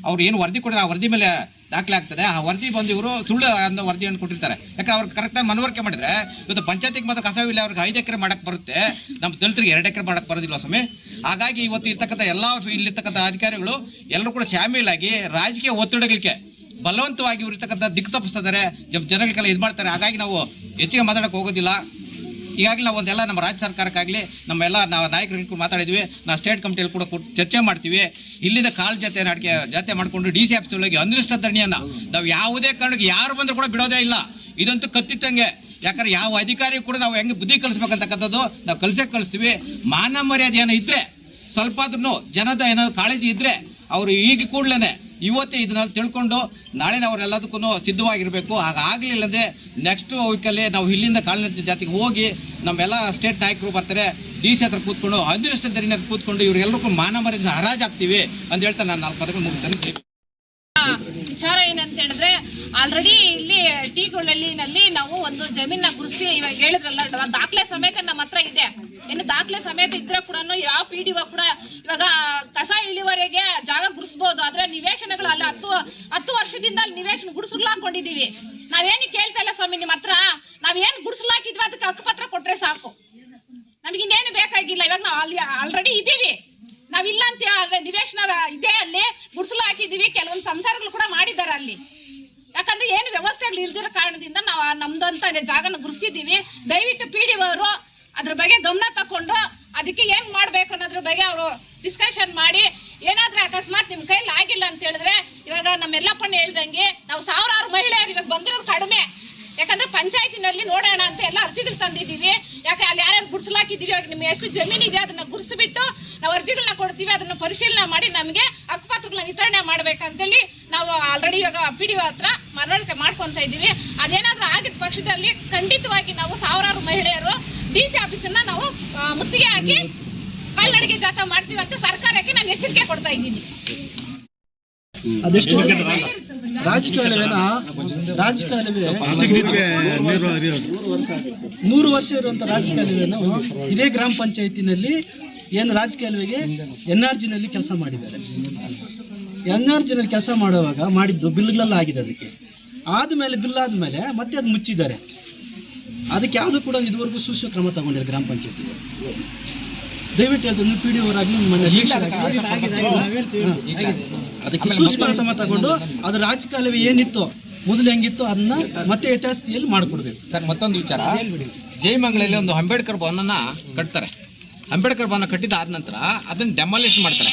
ಅವ್ರು ಏನು ವರದಿ ಕೊಟ್ಟರೆ ಆ ವರದಿ ಮೇಲೆ ದಾಖಲೆ ಆಗ್ತದೆ. ಆ ವರದಿ ಬಂದು ಇವರು ಸುಳ್ಳು ಅನ್ನೋ ವರದಿಯನ್ನು ಕೊಟ್ಟಿರ್ತಾರೆ. ಯಾಕಂದ್ರೆ ಅವ್ರಿಗೆ ಕರೆಕ್ಟಾಗಿ ಮನವರಿಕೆ ಮಾಡಿದ್ರೆ ಇವತ್ತು ಪಂಚಾಯತಿಗೆ ಮಾತ್ರ ಕಸ ವಿಲೇವಾರಿ ಅವ್ರಿಗೆ 5 ಎಕರೆ ಮಾಡಕ್ಕೆ ಬರುತ್ತೆ, ನಮ್ಮ ದಲಿತರಿಗೆ 2 ಎಕರೆ ಮಾಡಕ್ಕೆ ಬರೋದಿಲ್ಲ ಸ್ವಾಮಿ. ಹಾಗಾಗಿ ಇವತ್ತು ಇರ್ತಕ್ಕಂಥ ಎಲ್ಲ ಇಲ್ಲಿರ್ತಕ್ಕಂಥ ಅಧಿಕಾರಿಗಳು ಎಲ್ಲರೂ ಕೂಡ ಶಾಮೀಲಾಗಿ ರಾಜಕೀಯ ಒತ್ತಡಗಳಿಗೆ ಬಲವಂತವಾಗಿ ಇವರು ಇರ್ತಕ್ಕಂಥ ದಿಕ್ಕು ತಪ್ಪಿಸ್ತಾರೆ, ಜನಗಳಿಗೆಲ್ಲ ಇದು ಮಾಡ್ತಾರೆ. ಹಾಗಾಗಿ ನಾವು ಹೆಚ್ಚಿಗೆ ಮಾತಾಡೋಕೆ ಹೋಗೋದಿಲ್ಲ. ಈಗಾಗಲೇ ನಾವು ಒಂದೆಲ್ಲ ನಮ್ಮ ರಾಜ್ಯ ಸರ್ಕಾರಕ್ಕಾಗಲಿ ನಮ್ಮೆಲ್ಲ ನಾವು ನಾಯಕರಿಗೆ ಮಾತಾಡಿದ್ವಿ. ನಾವು ಸ್ಟೇಟ್ ಕಮಿಟಿಯಲ್ಲಿ ಕೂಡ ಚರ್ಚೆ ಮಾಡ್ತೀವಿ. ಇಲ್ಲಿಂದ ಕಾಲ್ ಜಾತೆ ಮಾಡಿಕೊಂಡು DC ಆಫೀಸ್ ಒಳಗೆ ಅನಿಷ್ಟ ಧರಣಿಯನ್ನು ನಾವು ಯಾವುದೇ ಕಾರಣಕ್ಕೆ ಯಾರು ಬಂದರೂ ಕೂಡ ಬಿಡೋದೇ ಇಲ್ಲ. ಇದಂತೂ ಕತ್ತಿಟ್ಟಂಗೆ. ಯಾಕಂದ್ರೆ ಯಾವ ಅಧಿಕಾರಿ ಕೂಡ ನಾವು ಹೆಂಗೆ ಬುದ್ಧಿ ಕಲಿಸ್ಬೇಕಂತಕ್ಕಂಥದ್ದು ನಾವು ಕಲಿಸ್ತೀವಿ. ಮಾನ ಮರ್ಯಾದೆ ಏನೋ ಇದ್ದರೆ ಸ್ವಲ್ಪ ಆದ್ರೂ ಜನದ ಏನಾದ್ರು ಕಾಳಜಿ ಇದ್ದರೆ ಅವರು ಈಗ ಕೂಡಲೇ ಇವತ್ತೇ ಇದನ್ನ ತಿಳ್ಕೊಂಡು ನಾಳೆ ಅವರೆಲ್ಲದಕ್ಕೂ ಸಿದ್ಧವಾಗಿರಬೇಕು. ಹಾಗಾಗಲಿಲ್ಲ ಅಂದರೆ ನೆಕ್ಸ್ಟ್ ವೀಕಲ್ಲಿ ನಾವು ಇಲ್ಲಿಂದ ಕಾಳಜಿ ಜಾತಿಗೆ ಹೋಗಿ ನಮ್ಮೆಲ್ಲ ಸ್ಟೇಟ್ ನಾಯಕರು ಬರ್ತಾರೆ, DC ಹತ್ರ ಕೂತ್ಕೊಂಡು ಅನಿಷ್ಟ ಧರಣಿಯ ಕೂತ್ಕೊಂಡು ಇವರಿಗೆಲ್ಲರಿಗೂ ಮಾನ ಮರ್ಯಾದೆ ಹರಾಜಾಗ್ತೀವಿ ಅಂತ ಹೇಳ್ತಾ ನಾನು 4 ಪದಗಳು ಮುಗಿಸ್ತೇನೆ. ವಿಚಾರ ಏನಂತ ಹೇಳಿದ್ರೆ, ಆಲ್ರೆಡಿ ಇಲ್ಲಿ ಟಿಗೋಲಹಳ್ಳಿನಲ್ಲಿ ನಾವು ಒಂದು ಜಮೀನ ಗುರುಸಿ ಇವಾಗ ಹೇಳಿದ್ರಲ್ಲ, ದಾಖಲೆ ಸಮೇತ ನಮ್ಮ ಹತ್ರ ಇದೆ. ಇನ್ನು ದಾಖಲೆ ಸಮೇತ ಇದ್ರೆ ಕೂಡ ಯಾವ PDO ಕೂಡ ಇವಾಗ ಕಸ ಇಳಿವರೆಗೆ ಜಾಗ ಗುರುಸ್ಬೋದು. ಆದ್ರೆ ನಿವೇಶನಗಳು ಅಲ್ಲಿ 10 ವರ್ಷದಿಂದ ಅಲ್ಲಿ ನಿವೇಶನ ಗುಡಿಸ್ಲಾಕೊಂಡಿದೀವಿ. ನಾವೇನು ಕೇಳ್ತಾ ಇಲ್ಲ ಸ್ವಾಮಿ ನಿಮ್ಮ ಹತ್ರ. ನಾವೇನು ಗುಡಿಸ್ಲಾಕಿದ್ವಿ ಅದಕ್ಕೆ ಹಕ್ಕುಪತ್ರ ಕೊಟ್ರೆ ಸಾಕು, ನಮಗಿನ್ನೇನು ಬೇಕಾಗಿಲ್ಲ. ಇವಾಗ ನಾವು ಅಲ್ಲಿ ಆಲ್ರೆಡಿ ಇದೀವಿ. ನಾವಿಲ್ಲ ಅಂತ ನಿವೇಶನ ಇದೆ, ಅಲ್ಲಿ ಗುಡಿಸಲು ಹಾಕಿದೀವಿ, ಕೆಲವೊಂದು ಸಂಸಾರಗಳು ಕೂಡ ಮಾಡಿದ್ದಾರೆ ಅಲ್ಲಿ. ಯಾಕಂದ್ರೆ ಏನು ವ್ಯವಸ್ಥೆಗಳು ಇಲ್ದಿರೋ ಕಾರಣದಿಂದ ನಾವು ನಮ್ದಂತ ಜಾಗನ ಗುರ್ಸಿದೀವಿ. ದಯವಿಟ್ಟು PDO ಅವರು ಅದ್ರ ಬಗ್ಗೆ ಗಮನ ತಕೊಂಡು ಅದಕ್ಕೆ ಏನ್ ಮಾಡ್ಬೇಕು ಅನ್ನೋದ್ರ ಬಗ್ಗೆ ಅವರು ಡಿಸ್ಕಷನ್ ಮಾಡಿ, ಏನಾದ್ರೂ ಅಕಸ್ಮಾತ್ ನಿಮ್ ಕೈಲಿ ಆಗಿಲ್ಲ ಅಂತ ಹೇಳಿದ್ರೆ, ಇವಾಗ ನಮ್ಮೆಲ್ಲಪ್ಪಣ್ಣ ಹೇಳ್ದಂಗೆ ನಾವು ಸಾವಿರಾರು ಮಹಿಳೆಯರು ಇವಾಗ ಬಂದಿರೋದು ಕಡಿಮೆ. ಯಾಕಂದ್ರೆ ಪಂಚಾಯತಿನಲ್ಲಿ ನೋಡೋಣ ಅಂತ ಎಲ್ಲ ಅರ್ಜಿಗಳು ತಂದಿದ್ದೀವಿ. ಯಾಕೆ ಅಲ್ಲಿ ಯಾರ್ಯಾರು ಗುಡ್ಸಲಾಕಿದ್ದೀವಿ, ಅವ್ರಿಗೆ ನಿಮ್ಗೆ ಎಷ್ಟು ಜಮೀನಿದೆ ಅದನ್ನ ಗುರ್ಸ್ಬಿಟ್ಟು ನಾವು ಅರ್ಜಿಗಳನ್ನ ಕೊಡ್ತೀವಿ. ಅದನ್ನ ಪರಿಶೀಲನೆ ಮಾಡಿ ನಮಗೆ ಹಕ್ಕುಪತ್ರಗಳನ್ನ ವಿತರಣೆ ಮಾಡ್ಬೇಕಂತೇಳಿ ನಾವು ಆಲ್ರೆಡಿ ಇವಾಗ PDO ಹತ್ರ ಮನವರಿಕೆ ಮಾಡ್ಕೊಂತ ಇದ್ದೀವಿ. ಅದೇನಾದ್ರೂ ಆಗಿದ ಪಕ್ಷದಲ್ಲಿ ಖಂಡಿತವಾಗಿ ನಾವು ಸಾವಿರಾರು ಮಹಿಳೆಯರು DC ಆಫೀಸನ್ನ ನಾವು ಮುತ್ತಿಗೆ ಹಾಕಿ ಕಾಲ್ನಡಿಗೆ ಜಾಥಾ ಮಾಡ್ತೀವಿ ಅಂತ ಸರ್ಕಾರಕ್ಕೆ ನಾನು ಎಚ್ಚರಿಕೆ ಕೊಡ್ತಾ ಇದ್ದೀನಿ. ಅದೆಷ್ಟು ರಾಜಕೀಯವೇ 100 ವರ್ಷ ಇರುವಂತ ರಾಜಕೀಯವೇನು ಇದೇ ಗ್ರಾಮ ಪಂಚಾಯತಿನಲ್ಲಿ ಏನು ರಾಜಕೀಯವಿಗೆ NRGನಲ್ಲಿ ಕೆಲಸ ಮಾಡಿದ್ದಾರೆ. NRGನಲ್ಲಿ ಕೆಲಸ ಮಾಡುವಾಗ ಮಾಡಿದ್ದು ಬಿಲ್ಗಳೆಲ್ಲ ಆಗಿದೆ. ಅದಕ್ಕೆ ಆದಮೇಲೆ ಬಿಲ್ ಆದಮೇಲೆ ಮತ್ತೆ ಅದು ಮುಚ್ಚಿದ್ದಾರೆ. ಅದಕ್ಕೆ ಯಾವುದು ಕೂಡ ಇದುವರೆಗೂ ಸೂಕ್ಷ್ಮ ಕ್ರಮ ತಗೊಂಡಿದ್ದಾರೆ ಗ್ರಾಮ ಪಂಚಾಯತಿ. ದಯವಿಟ್ಟು ಅದನ್ನು PDO ಅವರಾಗಲಿ ಅದಕ್ಕೆ ಸೂಕ್ಷ್ಮ ಕ್ರಮ ತಗೊಂಡು ಅದು ರಾಜಕಾಲುವೆ ಏನಿತ್ತು ಮೊದಲು ಹೆಂಗಿತ್ತು ಅದನ್ನ ಮತ್ತೆ ಯಥಾಸ್ಥಿತಿಯಲ್ಲಿ ಮಾಡಿಕೊಡ್ಬೇಕು. ಸರ್, ಮತ್ತೊಂದು ವಿಚಾರ, ಜಯಮಂಗಲಲ್ಲಿ ಒಂದು ಅಂಬೇಡ್ಕರ್ ಭವನನ್ನ ಕಟ್ತಾರೆ. ಅಂಬೇಡ್ಕರ್ ಭವನ ಕಟ್ಟಿದಾದ ನಂತರ ಅದನ್ನ ಡೆಮಾಲಿಷನ್ ಮಾಡ್ತಾರೆ.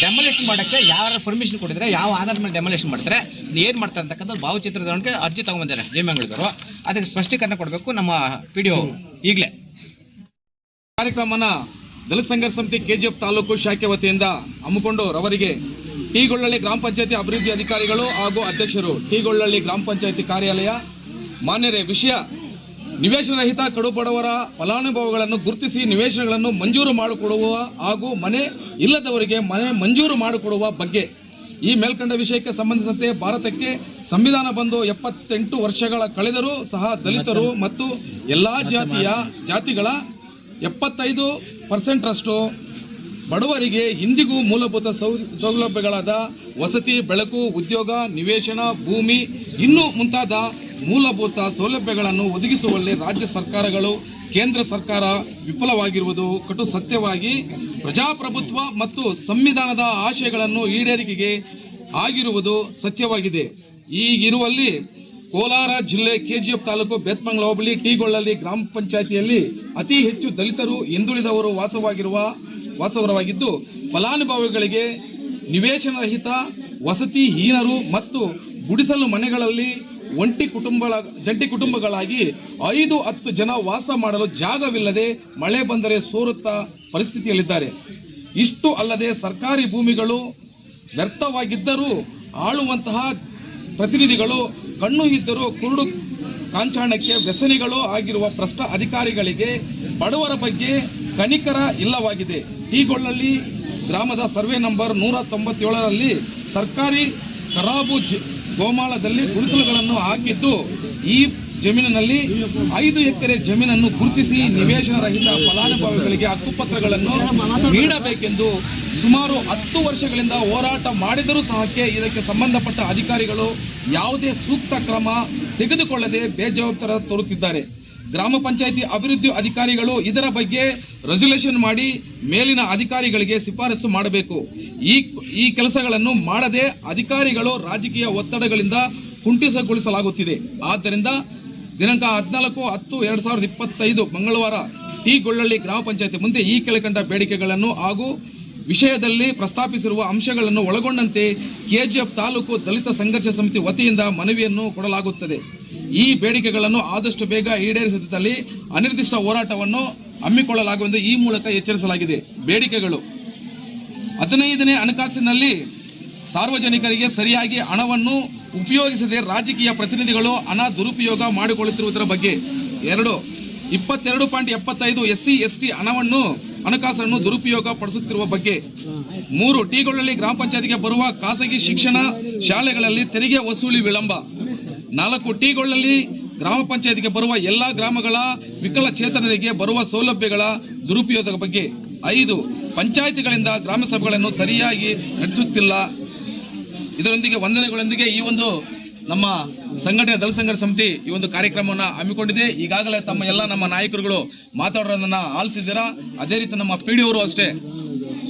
ಡೆಮಾಲಿಷನ್ ಮಾಡೋಕ್ಕೆ ಯಾರು ಪರ್ಮಿಷನ್ ಕೊಟ್ಟಿದ್ರೆ, ಯಾವ ಆಧಾರದ ಮೇಲೆ ಡೆಮಾಲಿಷನ್ ಮಾಡ್ತಾರೆ, ಏನು ಮಾಡ್ತಾರೆ ಅಂತಕ್ಕಂಥದ್ದು ಭಾವಚಿತ್ರದವನಿಗೆ ಅರ್ಜಿ ತಗೊಂಡ್ಬಂದಾರೆ ಜಯಮಂಗಲದವರು. ಅದಕ್ಕೆ ಸ್ಪಷ್ಟೀಕರಣ ಕೊಡಬೇಕು ನಮ್ಮ PDO ಈಗಲೇ. ಕಾರ್ಯಕ್ರಮನ ದಲಿತ ಸಂಘರ್ಷ ಸಮಿತಿ KGF ತಾಲೂಕು ಶಾಖೆ ವತಿಯಿಂದ ಹಮ್ಮಿಕೊಂಡು ರವರಿಗೆ ಟಿಗೊಳ್ಳಳ್ಳಿ ಗ್ರಾಮ ಪಂಚಾಯತಿ ಅಭಿವೃದ್ಧಿ ಅಧಿಕಾರಿಗಳು ಹಾಗೂ ಅಧ್ಯಕ್ಷರು, ಟಿಗೊಳ್ಳಳ್ಳಿ ಗ್ರಾಮ ಪಂಚಾಯತಿ ಕಾರ್ಯಾಲಯ. ಮಾನ್ಯರೇ, ವಿಷಯ ನಿವೇಶನ ರಹಿತ ಕಡುಬಡವರ ಫಲಾನುಭವಿಗಳನ್ನು ಗುರುತಿಸಿ ನಿವೇಶನಗಳನ್ನು ಮಂಜೂರು ಮಾಡಿಕೊಡುವ ಹಾಗೂ ಮನೆ ಇಲ್ಲದವರಿಗೆ ಮನೆ ಮಂಜೂರು ಮಾಡಿಕೊಡುವ ಬಗ್ಗೆ. ಈ ಮೇಲ್ಕಂಡ ವಿಷಯಕ್ಕೆ ಸಂಬಂಧಿಸಿದಂತೆ ಭಾರತಕ್ಕೆ ಸಂವಿಧಾನ ಬಂದು 78 ವರ್ಷಗಳ ಕಳೆದರೂ ಸಹ ದಲಿತರು ಮತ್ತು ಎಲ್ಲಾ ಜಾತಿಗಳ 75% ಬಡವರಿಗೆ ಇಂದಿಗೂ ಮೂಲಭೂತ ಸೌಲಭ್ಯಗಳಾದ ವಸತಿ, ಬೆಳಕು, ಉದ್ಯೋಗ, ನಿವೇಶನ, ಭೂಮಿ ಇನ್ನೂ ಮುಂತಾದ ಮೂಲಭೂತ ಸೌಲಭ್ಯಗಳನ್ನು ಒದಗಿಸುವಲ್ಲಿ ರಾಜ್ಯ ಸರ್ಕಾರಗಳು, ಕೇಂದ್ರ ಸರ್ಕಾರ ವಿಫಲವಾಗಿರುವುದು ಕಟು ಸತ್ಯವಾಗಿ ಪ್ರಜಾಪ್ರಭುತ್ವ ಮತ್ತು ಸಂವಿಧಾನದ ಆಶಯಗಳನ್ನು ಈಡೇರಿಕೆಗೆ ಆಗಿರುವುದು ಸತ್ಯವಾಗಿದೆ. ಈಗಿರುವಲ್ಲಿ ಕೋಲಾರ ಜಿಲ್ಲೆ KGF ತಾಲೂಕು ಬೇತ್ಮಂಗಲ ಹೋಬಳಿ ಟಿಗೊಳ್ಳಳ್ಳಿ ಗ್ರಾಮ ಪಂಚಾಯತಿಯಲ್ಲಿ ಅತಿ ಹೆಚ್ಚು ದಲಿತರು, ಹಿಂದುಳಿದವರು ವಾಸವಾಗಿದ್ದು ಫಲಾನುಭವಿಗಳಿಗೆ ನಿವೇಶನ ರಹಿತ, ವಸತಿ ಹೀನರು ಮತ್ತು ಗುಡಿಸಲು ಮನೆಗಳಲ್ಲಿ ಜಂಟಿ ಕುಟುಂಬಗಳಾಗಿ 5-10 ಜನ ವಾಸ ಮಾಡಲು ಜಾಗವಿಲ್ಲದೆ ಮಳೆ ಬಂದರೆ ಸೋರುತ್ತಾ ಪರಿಸ್ಥಿತಿಯಲ್ಲಿದ್ದಾರೆ. ಇಷ್ಟು ಅಲ್ಲದೆ ಸರ್ಕಾರಿ ಭೂಮಿಗಳು ವ್ಯರ್ಥವಾಗಿದ್ದರೂ ಆಳುವಂತಹ ಪ್ರತಿನಿಧಿಗಳು ಕಣ್ಣು ಇದ್ದರೂ ಕುರುಡು ಕಾಂಚಾಣಕ್ಕೆ ವ್ಯಸನಿಗಳು ಆಗಿರುವ ಭ್ರಷ್ಟ ಅಧಿಕಾರಿಗಳಿಗೆ ಬಡವರ ಬಗ್ಗೆ ಕನಿಕರ ಇಲ್ಲವಾಗಿದೆ. ಟಿಗೊಳ್ಳಳ್ಳಿ ಗ್ರಾಮದ ಸರ್ವೆ ನಂಬರ್ 197ರಲ್ಲಿ ಸರ್ಕಾರಿ ಖರಾಬು ಗೋಮಾಳದಲ್ಲಿ ಗುಡಿಸಲುಗಳನ್ನು ಹಾಕಿದ್ದು ಈ ಜಮೀನಿನಲ್ಲಿ 5 ಎಕರೆ ಜಮೀನನ್ನು ಗುರುತಿಸಿ ನಿವೇಶನ ರಹಿತ ಫಲಾನುಭವಿಗಳಿಗೆ ಹಕ್ಕುಪತ್ರಗಳನ್ನು ನೀಡಬೇಕೆಂದು ಸುಮಾರು 10 ವರ್ಷಗಳಿಂದ ಹೋರಾಟ ಮಾಡಿದರೂ ಸಹ ಇದಕ್ಕೆ ಸಂಬಂಧಪಟ್ಟ ಅಧಿಕಾರಿಗಳು ಯಾವುದೇ ಸೂಕ್ತ ಕ್ರಮ ತೆಗೆದುಕೊಳ್ಳದೆ ಬೇಜವಾಬ್ದಾರಿ ತೋರುತ್ತಿದ್ದಾರೆ. ಗ್ರಾಮ ಪಂಚಾಯತಿ ಅಭಿವೃದ್ಧಿ ಅಧಿಕಾರಿಗಳು ಇದರ ಬಗ್ಗೆ ರೆಸಲ್ಯೂಷನ್ ಮಾಡಿ ಮೇಲಿನ ಅಧಿಕಾರಿಗಳಿಗೆ ಶಿಫಾರಸು ಮಾಡಬೇಕು. ಈ ಕೆಲಸಗಳನ್ನು ಮಾಡದೆ ಅಧಿಕಾರಿಗಳು ರಾಜಕೀಯ ಒತ್ತಡಗಳಿಂದ ಕುಂಠಿತಗೊಳಿಸಲಾಗುತ್ತಿದೆ. ಆದ್ದರಿಂದ ದಿನಾಂಕ 14/10/2025 ಮಂಗಳವಾರ ಟಿಗೊಳ್ಳಳ್ಳಿ ಗ್ರಾಮ ಪಂಚಾಯತಿ ಮುಂದೆ ಈ ಕೆಳಕಂಡ ಬೇಡಿಕೆಗಳನ್ನು ಹಾಗೂ ವಿಷಯದಲ್ಲಿ ಪ್ರಸ್ತಾಪಿಸಿರುವ ಅಂಶಗಳನ್ನು ಒಳಗೊಂಡಂತೆ KGF ತಾಲೂಕು ದಲಿತ ಸಂಘರ್ಷ ಸಮಿತಿ ವತಿಯಿಂದ ಮನವಿಯನ್ನು ಕೊಡಲಾಗುತ್ತದೆ. ಈ ಬೇಡಿಕೆಗಳನ್ನು ಆದಷ್ಟು ಬೇಗ ಈಡೇರಿಸಿದಲ್ಲಿ ಅನಿರ್ದಿಷ್ಟ ಹೋರಾಟವನ್ನು ಹಮ್ಮಿಕೊಳ್ಳಲಾಗುವುದು ಈ ಮೂಲಕ ಎಚ್ಚರಿಸಲಾಗಿದೆ. ಬೇಡಿಕೆಗಳು: 15ನೇ ಹಣಕಾಸಿನಲ್ಲಿ ಸಾರ್ವಜನಿಕರಿಗೆ ಸರಿಯಾಗಿ ಹಣವನ್ನು ಉಪಯೋಗಿಸದೆ ರಾಜಕೀಯ ಪ್ರತಿನಿಧಿಗಳು ಹಣ ದುರುಪಯೋಗ ಮಾಡಿಕೊಳ್ಳುತ್ತಿರುವುದರ ಬಗ್ಗೆ. 2, 22.75 SC/ST ಹಣಕಾಸನ್ನು ದುರುಪಯೋಗ ಪಡಿಸುತ್ತಿರುವ ಬಗ್ಗೆ. 3, ಟಿಗೊಳ್ಳಳ್ಳಿ ಗ್ರಾಮ ಪಂಚಾಯತಿಗೆ ಬರುವ ಖಾಸಗಿ ಶಿಕ್ಷಣ ಶಾಲೆಗಳಲ್ಲಿ ತೆರಿಗೆ ವಸೂಲಿ ವಿಳಂಬ. 4, ಟಿಗೊಳ್ಳಳ್ಳಿ ಗ್ರಾಮ ಪಂಚಾಯತಿಗೆ ಬರುವ ಎಲ್ಲ ಗ್ರಾಮಗಳ ವಿಕಲಚೇತನರಿಗೆ ಬರುವ ಸೌಲಭ್ಯಗಳ ದುರುಪಯೋಗದ ಬಗ್ಗೆ. 5, ಪಂಚಾಯತಿಗಳಿಂದ ಗ್ರಾಮ ಸಭೆಗಳನ್ನು ಸರಿಯಾಗಿ ನಡೆಸುತ್ತಿಲ್ಲ. ಇದರೊಂದಿಗೆ ವಂದನೆಗಳೊಂದಿಗೆ ಈ ಒಂದು ನಮ್ಮ ಸಂಘಟನೆ ದಲಿತ ಸಂಘರ್ಷ ಸಮಿತಿ ಈ ಒಂದು ಕಾರ್ಯಕ್ರಮವನ್ನು ಹಮ್ಮಿಕೊಂಡಿದೆ. ಈಗಾಗಲೇ ನಮ್ಮ ಎಲ್ಲ ನಮ್ಮ ನಾಯಕರುಗಳು ಮಾತಾಡೋದನ್ನ ಆಲಿಸಿದ್ದೀರಾ. ಅದೇ ರೀತಿ ನಮ್ಮ PDO ಅವರು ಅಷ್ಟೇ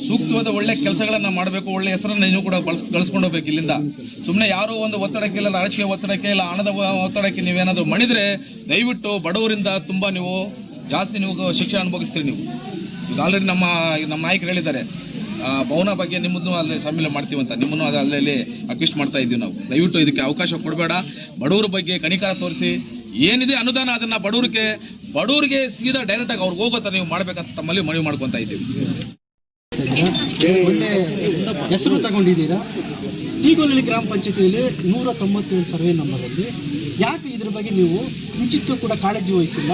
ಸೂಕ್ತವಾದ ಒಳ್ಳೆ ಕೆಲಸಗಳನ್ನು ಮಾಡಬೇಕು, ಒಳ್ಳೆ ಹೆಸರನ್ನು ನೀವು ಕೂಡ ಗಳಿಸ್ಕೊಂಡು ಹೋಗ್ಬೇಕು ಇಲ್ಲಿಂದ. ಸುಮ್ಮನೆ ಯಾರೋ ಒಂದು ಒತ್ತಡಕ್ಕೆ ಇಲ್ಲ, ರಾಜಕೀಯ ಒತ್ತಡಕ್ಕೆ ಇಲ್ಲ, ಹಣದ ಒತ್ತಡಕ್ಕೆ ನೀವೇನಾದರೂ ಮಣಿದ್ರೆ ದಯವಿಟ್ಟು ಬಡವರಿಂದ ತುಂಬ ನೀವು ಜಾಸ್ತಿ ನೀವು ಶಿಕ್ಷೆ ಅನುಭವಿಸ್ತೀರಿ. ನೀವು ಈಗ ಆಲ್ರೆಡಿ ನಮ್ಮ ನಾಯಕರು ಹೇಳಿದ್ದಾರೆ, ಭವನ ಬಗ್ಗೆ ನಿಮ್ಮನ್ನು ಅಲ್ಲಿ ಸಮ್ಮಿಲನ ಮಾಡ್ತೀವಂತ, ನಿಮ್ಮನ್ನು ಅಲ್ಲಿ ಅಕ್ವಿಸ್ಟ್ ಮಾಡ್ತಾ ಇದ್ದೀವಿ ನಾವು. ದಯವಿಟ್ಟು ಇದಕ್ಕೆ ಅವಕಾಶ ಕೊಡಬೇಡ. ಬಡವರ ಬಗ್ಗೆ ಕನಿಕರ ತೋರಿಸಿ, ಏನಿದೆ ಅನುದಾನ ಅದನ್ನು ಬಡವರಿಗೆ ಸೀದಾ ಡೈರೆಕ್ಟಾಗಿ ಅವ್ರಿಗೆ ಹೋಗೋ ಥರ ನೀವು ಮಾಡಬೇಕಂತ ತಮ್ಮಲ್ಲಿ ಮನವಿ ಮಾಡ್ಕೊತಾ ಇದ್ದೀವಿ. ಒಳ್ಳೆ ಹೆಸರು ತಗೊಂಡಿದ್ದೀರಾ. ಟೀಗೊಳ್ಳಿ ಗ್ರಾಮ ಪಂಚಾಯತಿಯಲ್ಲಿ 197 ಸರ್ವೆ ನಂಬರಲ್ಲಿ ಯಾಕೆ ಇದ್ರ ಬಗ್ಗೆ ನೀವು ಮುಂಚಿತ ಕೂಡ ಕಾಳಜಿ ವಹಿಸಿಲ್ಲ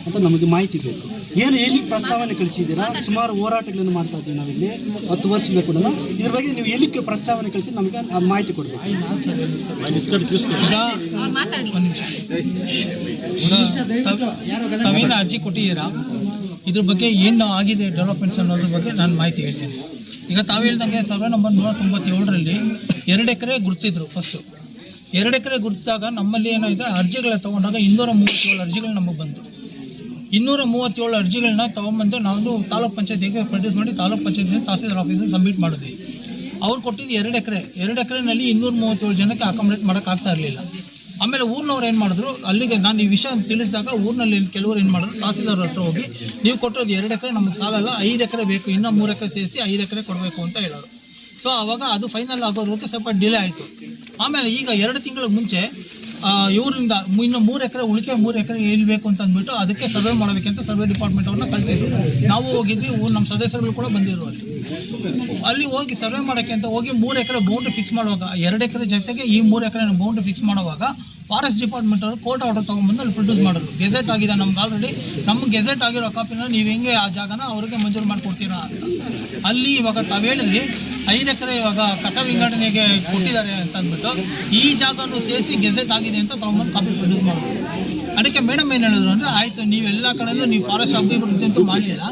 ಅಂತ ನಮಗೆ ಮಾಹಿತಿ ಬೇಕು. ಏನು ಎಲ್ಲಿ ಪ್ರಸ್ತಾವನೆ ಕಳಿಸಿದ್ದೀರಾ? ಸುಮಾರು ಹೋರಾಟಗಳನ್ನು ಮಾಡ್ತಾ ಇದ್ದೀವಿ ನಾವಿಲ್ಲಿ 10 ವರ್ಷದಿಂದ ಕೂಡ. ಇದ್ರ ಬಗ್ಗೆ ನೀವು ಎಲ್ಲಿ ಪ್ರಸ್ತಾವನೆ ಕಳಿಸಿ ನಮಗೆ ಅದು ಮಾಹಿತಿ ಕೊಡಬೇಕು. ತಾವೇನು ಅರ್ಜಿ ಕೊಟ್ಟಿದ್ದೀರಾ, ಇದ್ರ ಬಗ್ಗೆ ಏನು ಆಗಿದೆ ಡೆವಲಪ್ಮೆಂಟ್ಸ್ ಅನ್ನೋದ್ರ ಬಗ್ಗೆ ನಾನು ಮಾಹಿತಿ ಹೇಳ್ತೀನಿ. ಈಗ ತಾವು ಹೇಳ್ದಂಗೆ ಸರ್ವೆ ನಂಬರ್ 197ರಲ್ಲಿ 2 ಎಕರೆ ಗುರುತಿಸಿದ್ರು. ಫಸ್ಟು 2 ಎಕರೆ ಗುರುತಿಸಿದಾಗ ನಮ್ಮಲ್ಲಿ ಏನಾಗಿದೆ, ಅರ್ಜಿಗಳ ತೊಗೊಂಡಾಗ 237 ಅರ್ಜಿಗಳು ನಮಗೆ ಬಂತು. 237 ಅರ್ಜಿಗಳನ್ನ ತೊಗೊಂಬಂದು ನಾವು ತಾಲೂಕ್ ಪಂಚಾಯತಿಗೆ ಪ್ರೊಡ್ಯೂಸ್ ಮಾಡಿ ತಾಲೂಕ್ ಪಂಚಾಯತಿಗೆ ತಹಸೀಲ್ದಾರ್ ಆಫೀಸಿಗೆ ಸಬ್ಮಿಟ್ ಮಾಡಿದ್ವಿ. ಅವ್ರು ಕೊಟ್ಟಿದ್ದು 2 ಎಕರೆ. 2 ಎಕರೆನಲ್ಲಿ 237 ಜನಕ್ಕೆ ಅಕಾಮಡೇಟ್ ಮಾಡೋಕ್ಕಾಗ್ತಾ ಇರಲಿಲ್ಲ. ಆಮೇಲೆ ಊರಿನವ್ರು ಏನು ಮಾಡಿದ್ರು, ಅಲ್ಲಿಗೆ ನಾನು ಈ ವಿಷಯ ತಿಳಿಸಿದಾಗ ಊರಿನಲ್ಲಿ ಕೆಲವರು ಏನು ಮಾಡಿದ್ರು, ತಹಸೀಲ್ದಾರ್ ಹತ್ರ ಹೋಗಿ ನೀವು ಕೊಟ್ಟಿರೋದು 2 ಎಕರೆ ನಮಗೆ ಸಾಲಲ್ಲ, 5 ಎಕರೆ ಬೇಕು, ಇನ್ನೂ 3 ಎಕರೆ ಸೇರಿಸಿ 5 ಎಕರೆ ಕೊಡಬೇಕು ಅಂತ ಹೇಳೋರು. ಸೊ ಆವಾಗ ಅದು ಫೈನಲ್ ಆಗೋದಕ್ಕೆ ಸ್ವಲ್ಪ ಡಿಲೇ ಆಯಿತು. ಆಮೇಲೆ ಈಗ 2 ತಿಂಗಳ ಮುಂಚೆ ಇವರಿಂದ ಇನ್ನು 3 ಎಕರೆ ಉಳಿಕೆ 3 ಎಕರೆ ಇರಬೇಕು ಅಂತ ಅಂದ್ಬಿಟ್ಟು ಅದಕ್ಕೆ ಸರ್ವೆ ಮಾಡೋದಕ್ಕಿಂತ ಸರ್ವೆ ಡಿಪಾರ್ಟ್ಮೆಂಟ್ ಅವ್ರನ್ನ ಕಳಿಸಿದ್ರು. ನಾವು ಹೋಗಿದ್ವಿ, ನಮ್ಮ ಸದಸ್ಯರುಗಳು ಕೂಡ ಬಂದಿರು. ಅಲ್ಲಿ ಹೋಗಿ ಸರ್ವೆ ಮಾಡೋಕ್ಕೆ ಅಂತ ಹೋಗಿ 3 ಎಕರೆ ಬೌಂಡ್ರಿ ಫಿಕ್ಸ್ ಮಾಡುವಾಗ 2 ಎಕರೆ ಜೊತೆಗೆ ಈ 3 ಎಕರೆ ಬೌಂಡ್ರಿ ಫಿಕ್ಸ್ ಮಾಡುವಾಗ ಫಾರೆಸ್ಟ್ ಡಿಪಾರ್ಟ್ಮೆಂಟ್ ಅವರು ಕೋರ್ಟ್ ಆರ್ಡರ್ ತೊಗೊಂಡ್ಬಂದು ಅಲ್ಲಿ ಪ್ರೊಡ್ಯೂಸ್ ಮಾಡಿದ್ರು. ಗೆಜೆಟ್ ಆಗಿದೆ ನಮ್ಗೆ ಆಲ್ರೆಡಿ, ನಮ್ಗೆ ಗೆಜೆಟ್ ಆಗಿರೋ ಕಾಪಿನ ನೀವು ಹೆಂಗೆ ಆ ಜಾಗನ ಅವ್ರಿಗೆ ಮಂಜೂರು ಮಾಡಿಕೊಡ್ತೀರಾ ಅಂತ. ಅಲ್ಲಿ ಇವಾಗ ತಾವು ಹೇಳಿದ್ರಿ 5 ಎಕರೆ ಇವಾಗ ಕಸ ವಿಂಗಡಣೆಗೆ ಕೊಟ್ಟಿದ್ದಾರೆ ಅಂತ ಅಂದ್ಬಿಟ್ಟು ಈ ಜಾಗನೂ ಸೇರಿಸಿ ಗೆಜೆಟ್ ಆಗಿದೆ ಅಂತ ತೊಗೊಂಬಂದು ಕಾಪಿ ಪ್ರೊಡ್ಯೂಸ್ ಮಾಡಿದ್ರು. ಅದಕ್ಕೆ ಮೇಡಮ್ ಏನು ಹೇಳಿದ್ರು ಅಂದರೆ, ಆಯಿತು ನೀವೆಲ್ಲ ಕಡೆಯೂ ನೀವು ಫಾರೆಸ್ಟ್ ಅಭಿವೃದ್ಧಿ ಅಂತೂ ಮಾಡಲಿಲ್ಲ,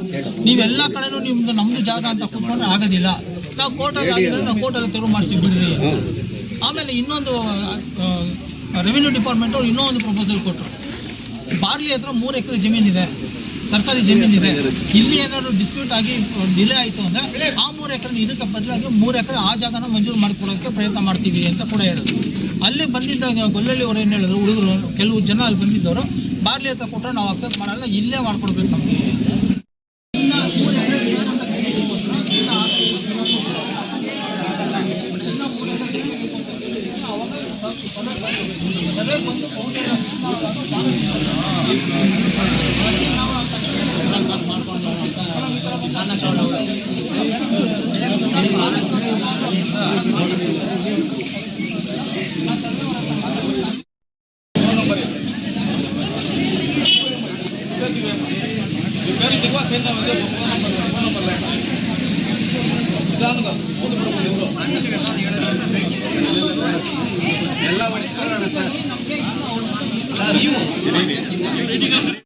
ನೀವೆಲ್ಲ ಕಡೆಯೂ ನಿಮ್ಮದು ನಮ್ಮದು ಜಾಗ ಅಂತ ಕೂತ್ಕೊಂಡ್ರೆ ಆಗೋದಿಲ್ಲ, ನಾವು ಕೋರ್ಟಲ್ಲಿ ಆಗಿದ್ರೆ ನಾವು ಕೋರ್ಟಲ್ಲಿ ತೆರವು ಮಾಡಿಸಿ ಬಿಡ್ರಿ. ಆಮೇಲೆ ಇನ್ನೊಂದು ರೆವಿನ್ಯೂ ಡಿಪಾರ್ಟ್ಮೆಂಟ್ ಅವ್ರು ಇನ್ನೊಂದು ಪ್ರಪೋಸಲ್ ಕೊಟ್ಟರು. ಬಾರ್ಲಿ ಹತ್ರ 3 ಎಕರೆ ಜಮೀನಿದೆ, ಸರ್ಕಾರಿ ಜಮೀನಿದೆ. ಇಲ್ಲಿ ಏನಾದ್ರು ಡಿಸ್ಪ್ಯೂಟ್ ಆಗಿ ಡಿಲೇ ಆಯಿತು ಅಂದರೆ ಆ 3 ಎಕರೆ ಇದಕ್ಕೆ ಬದಲಾಗಿ 3 ಎಕರೆ ಆ ಜಾಗನ ಮಂಜೂರು ಮಾಡಿಕೊಡೋಕ್ಕೆ ಪ್ರಯತ್ನ ಮಾಡ್ತೀವಿ ಅಂತ ಕೂಡ ಹೇಳಿದ್ರು. ಅಲ್ಲಿ ಬಂದಿದ್ದ ಗೊಲ್ಲಳ್ಳಿ ಅವರು ಏನು ಹೇಳಿದ್ರು, ಹುಡುಗರು ಕೆಲವು ಜನ ಅಲ್ಲಿ ಬಂದಿದ್ದವರು, ಬಾರ್ಲಿ ಹತ್ರ ಕೊಟ್ಟರೆ ನಾವು ಅಕ್ಸೆಪ್ಟ್ ಮಾಡಲ್ಲ, ಇಲ್ಲೇ ಮಾಡ್ಕೊಡ್ಬೇಕು ನಮಗೆ. ಎಲ್ಲ